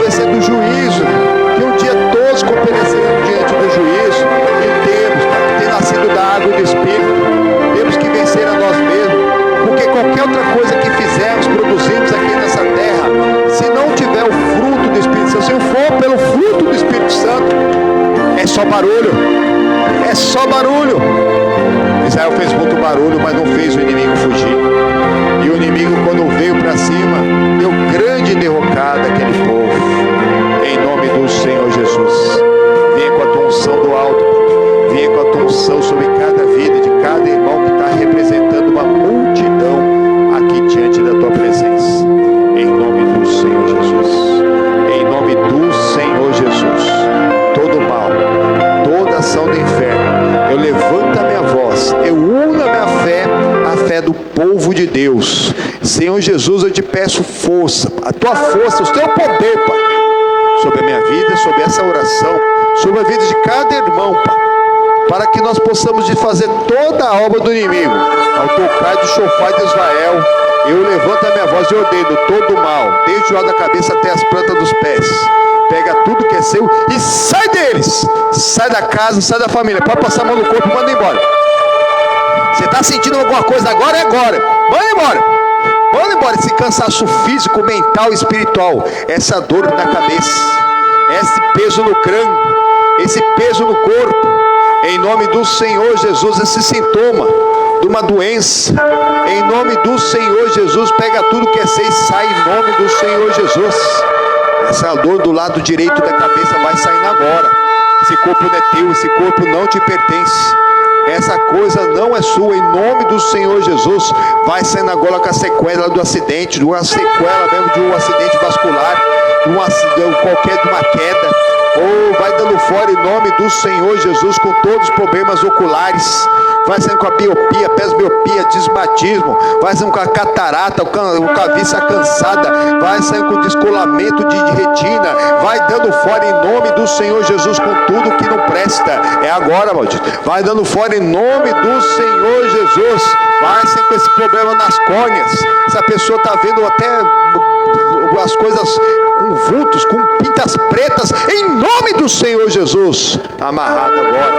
comparecer do juízo, que um dia todos comparecerão diante do juízo, e temos que ter nascido da água e do Espírito, temos que vencer a nós mesmos, porque qualquer outra coisa que fizermos, produzimos aqui nessa terra, se não tiver o fruto do Espírito Santo, se não for pelo fruto do Espírito Santo, é só barulho, é só barulho. Israel fez muito barulho, mas não fez o inimigo fugir. E o inimigo, quando veio para cima, deu grande derrocada àquele povo. Em nome do Senhor Jesus, venha com a tua unção do alto, venha com a tua unção sobre cada vida de cada irmão que está representando uma multidão aqui diante da tua presença. Em nome do Senhor Jesus, em nome do Senhor Jesus, todo mal, toda ação do inferno, eu levanto a minha voz, eu uno a minha fé à fé do povo de Deus. Senhor Jesus, eu te peço força, a tua força, o teu poder, Pai, sobre a minha vida, sobre essa oração, sobre a vida de cada irmão, Pai, para que nós possamos fazer toda a obra do inimigo. Ao tocar do chofar de Israel, eu levanto a minha voz e ordeno todo o mal, desde o alto da cabeça até as plantas dos pés. Pega tudo que é seu e sai deles. Sai da casa, sai da família. Pode passar a mão no corpo e manda embora. Você está sentindo alguma coisa agora? É agora. Manda embora. Manda embora esse cansaço físico, mental, espiritual. Essa dor na cabeça. Esse peso no crânio. Esse peso no corpo. Em nome do Senhor Jesus, esse sintoma de uma doença. Em nome do Senhor Jesus, pega tudo que é seu e sai em nome do Senhor Jesus. Essa dor do lado direito da cabeça vai saindo agora. Esse corpo não é teu, esse corpo não te pertence. Essa coisa não é sua, em nome do Senhor Jesus. Vai saindo agora com a sequela do acidente, de uma sequela mesmo de um acidente vascular, de qualquer de uma queda. Ou vai dando fora em nome do Senhor Jesus, com todos os problemas oculares. Vai saindo com a biopia, presbiopia, desmatismo, vai saindo com a catarata, com a vista cansada, vai saindo com descolamento de retina, vai dando fora em nome do Senhor Jesus com tudo que não presta. É agora, maldito. Vai dando fora em nome do Senhor Jesus. Vai saindo com esse problema nas córneas. Essa pessoa está vendo até as coisas com vultos, com pintas pretas, em nome do Senhor Jesus. Amarrado agora.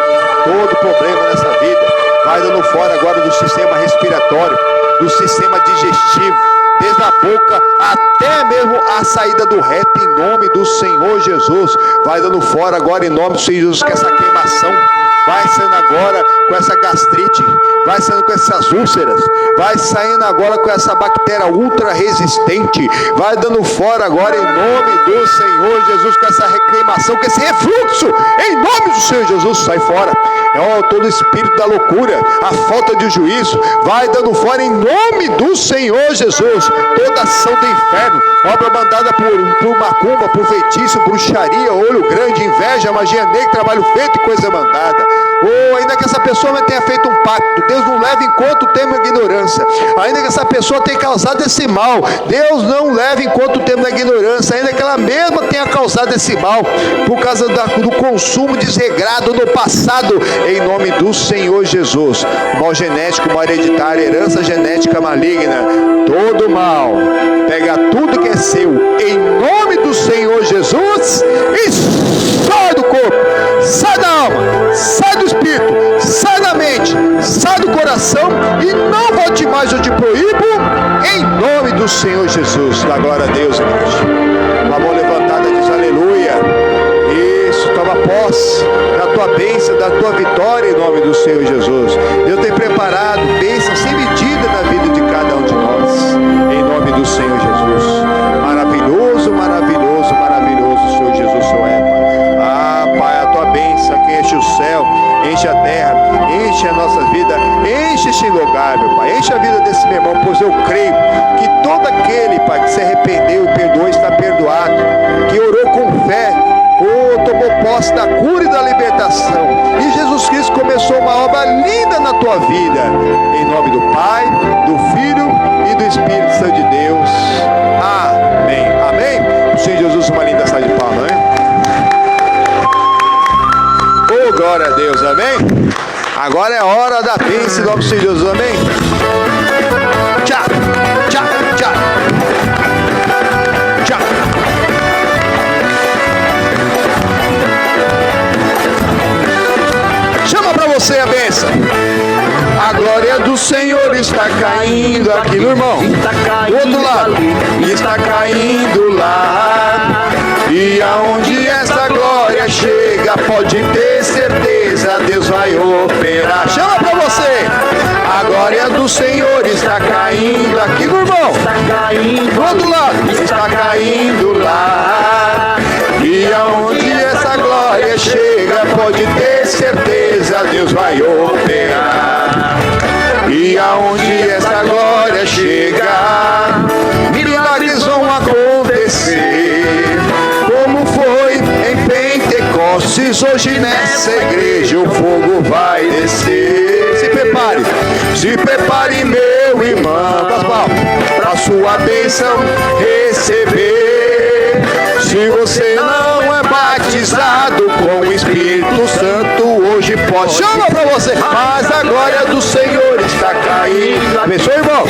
Todo problema nessa vida. Vai dando fora agora do sistema respiratório, do sistema digestivo, desde a boca até mesmo a saída do reto, em nome do Senhor Jesus. Vai dando fora agora em nome do Senhor Jesus, com essa queimação. Vai saindo agora com essa gastrite, vai saindo com essas úlceras, vai saindo agora com essa bactéria ultra resistente, vai dando fora agora em nome do Senhor Jesus, com essa queimação, com esse refluxo, em nome do Senhor Jesus, sai fora. Todo espírito da loucura, a falta de juízo, vai dando fora em nome do Senhor Jesus. Toda ação do inferno, obra mandada por macumba, por feitiço, bruxaria, olho grande, inveja, magia negra, trabalho feito e coisa mandada. Ou ainda que essa pessoa não tenha feito um pacto, Deus não leva em conta o termo da ignorância. Ainda que essa pessoa tenha causado esse mal, Deus não leva em conta o termo da ignorância. Ainda que ela mesma tenha causado esse mal por causa do consumo desregrado no passado, em nome do Senhor Jesus. Mal genético, mal hereditário, herança genética maligna, todo mal, pega tudo que é seu, em nome do Senhor Jesus, e sai do corpo, sai da alma, sai do espírito, sai da mente, sai do coração, e não volte mais, eu te proíbo, em nome do Senhor Jesus. Dá glória a Deus, irmãos. A mão levantada diz aleluia. Isso, toma posse da tua bênção, da tua vitória, em nome do Senhor Jesus. Deus tem preparado bênção sem medida na vida de cada um de nós, em nome do Senhor Jesus. Maravilhoso, maravilhoso, maravilhoso, Senhor Jesus, Senhor é, Pai. Ah, Pai, a tua bênção que enche o céu, enche a terra, enche a nossa vida, enche esse lugar, meu Pai, enche a vida desse meu irmão, pois eu creio que todo aquele, Pai, que se arrependeu e perdoou, está perdoado, que orou com fé, tomou posse da cura e da libertação, e Jesus Cristo começou uma obra linda na tua vida, em nome do Pai, do Filho e do Espírito Santo de Deus. Amém. Amém. O Senhor Jesus, uma linda salva de palmas, hein? Oh, glória a Deus, amém? Agora é a hora da bênção em nome do Senhor Jesus, amém? Tchau, tchau, tchau. Tchau. você a bênção. A glória do Senhor está caindo aqui no irmão. Do outro lado, está caindo lá. E aonde essa glória chega, pode ter certeza, Deus vai operar. Chama pra você. A glória do Senhor está caindo aqui no irmão. Do outro lado, está caindo lá. E aonde essa glória chega, pode ter certeza, Deus vai operar. E aonde essa glória chega, milagres vão acontecer. Como foi em Pentecostes, hoje nessa igreja o fogo vai descer. Se prepare meu irmão, para sua bênção receber. Se você não é batizado com o Espírito Santo, hoje pode. Chama pra você. Mas a glória do Senhor está caindo. Abençoe, irmão.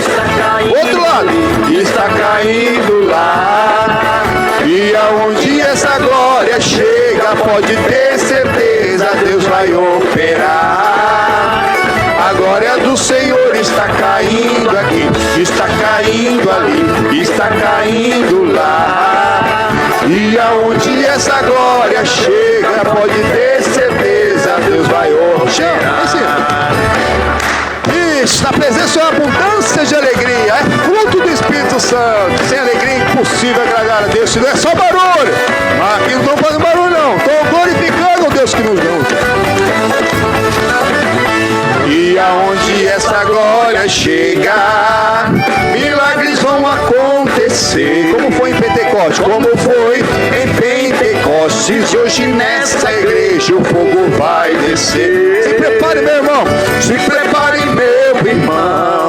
Outro lado. Está caindo lá. E aonde essa glória chega, pode ter certeza, Deus vai operar. A glória do Senhor está caindo aqui, está caindo ali, está caindo lá. E aonde essa glória chega, pode ter certeza, Deus vai operar. Isso, na presença é uma abundância de alegria, é fruto do Espírito Santo. Sem alegria é impossível agradar a Deus, se não é só barulho. Mas aqui não estou fazendo barulho não, estou glorificando o Deus que nos deu. E aonde essa glória chega, milagres vão acontecer. Como foi em Pentecostes, como foi em Pentecostes, hoje nessa igreja o fogo vai descer. Se prepare, meu irmão, se prepare, meu irmão,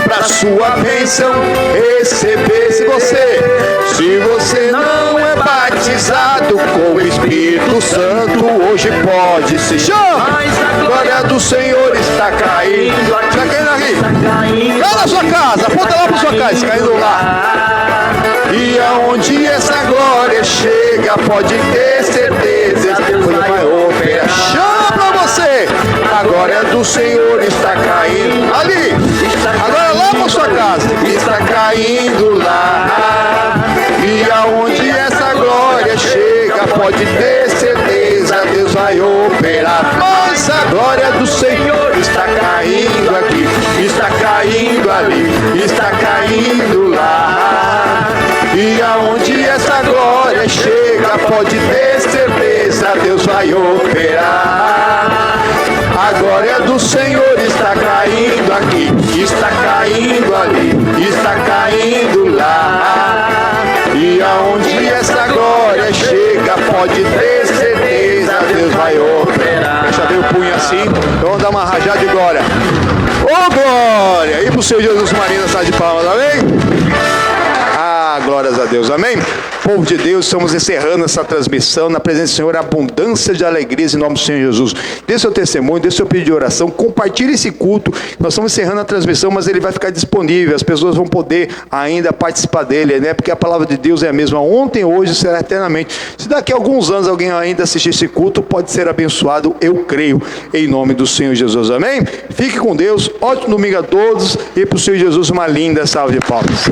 para sua bênção receber. Se você não é batizado com o Espírito Santo, hoje pode se chamar. A glória do Senhor está caindo. Está caindo aqui. Lá na sua casa, aponta lá para sua casa, caindo lá. E aonde essa glória chega, pode ter certeza, Deus vai operar. Chama para você. A glória do Senhor está caindo ali. Agora lá para sua casa, está caindo lá. E aonde essa glória chega, pode ter certeza, Deus vai operar. Mas a glória do Senhor está caindo aqui, está caindo ali, está caindo lá. E aonde essa glória chega, pode ter certeza, Deus vai operar. A glória do Senhor está caindo aqui, está caindo ali, está caindo lá. E aonde essa glória chega, pode ter certeza, Deus vai operar. Deixa bem o punho assim, vamos dar uma rajada de glória. Ô glória! E pro Senhor Jesus Marina, sai de palmas, amém? Ah, glórias a Deus, amém? Povo de Deus, estamos encerrando essa transmissão na presença do Senhor, abundância de alegrias em nome do Senhor Jesus. Dê seu testemunho, dê seu pedido de oração, compartilhe esse culto. Nós estamos encerrando a transmissão, mas ele vai ficar disponível, as pessoas vão poder ainda participar dele, né? Porque a palavra de Deus é a mesma ontem, hoje, será eternamente. Se daqui a alguns anos alguém ainda assistir esse culto, pode ser abençoado, eu creio, em nome do Senhor Jesus, amém? Fique com Deus, ótimo domingo a todos, e para o Senhor Jesus uma linda salva de palmas.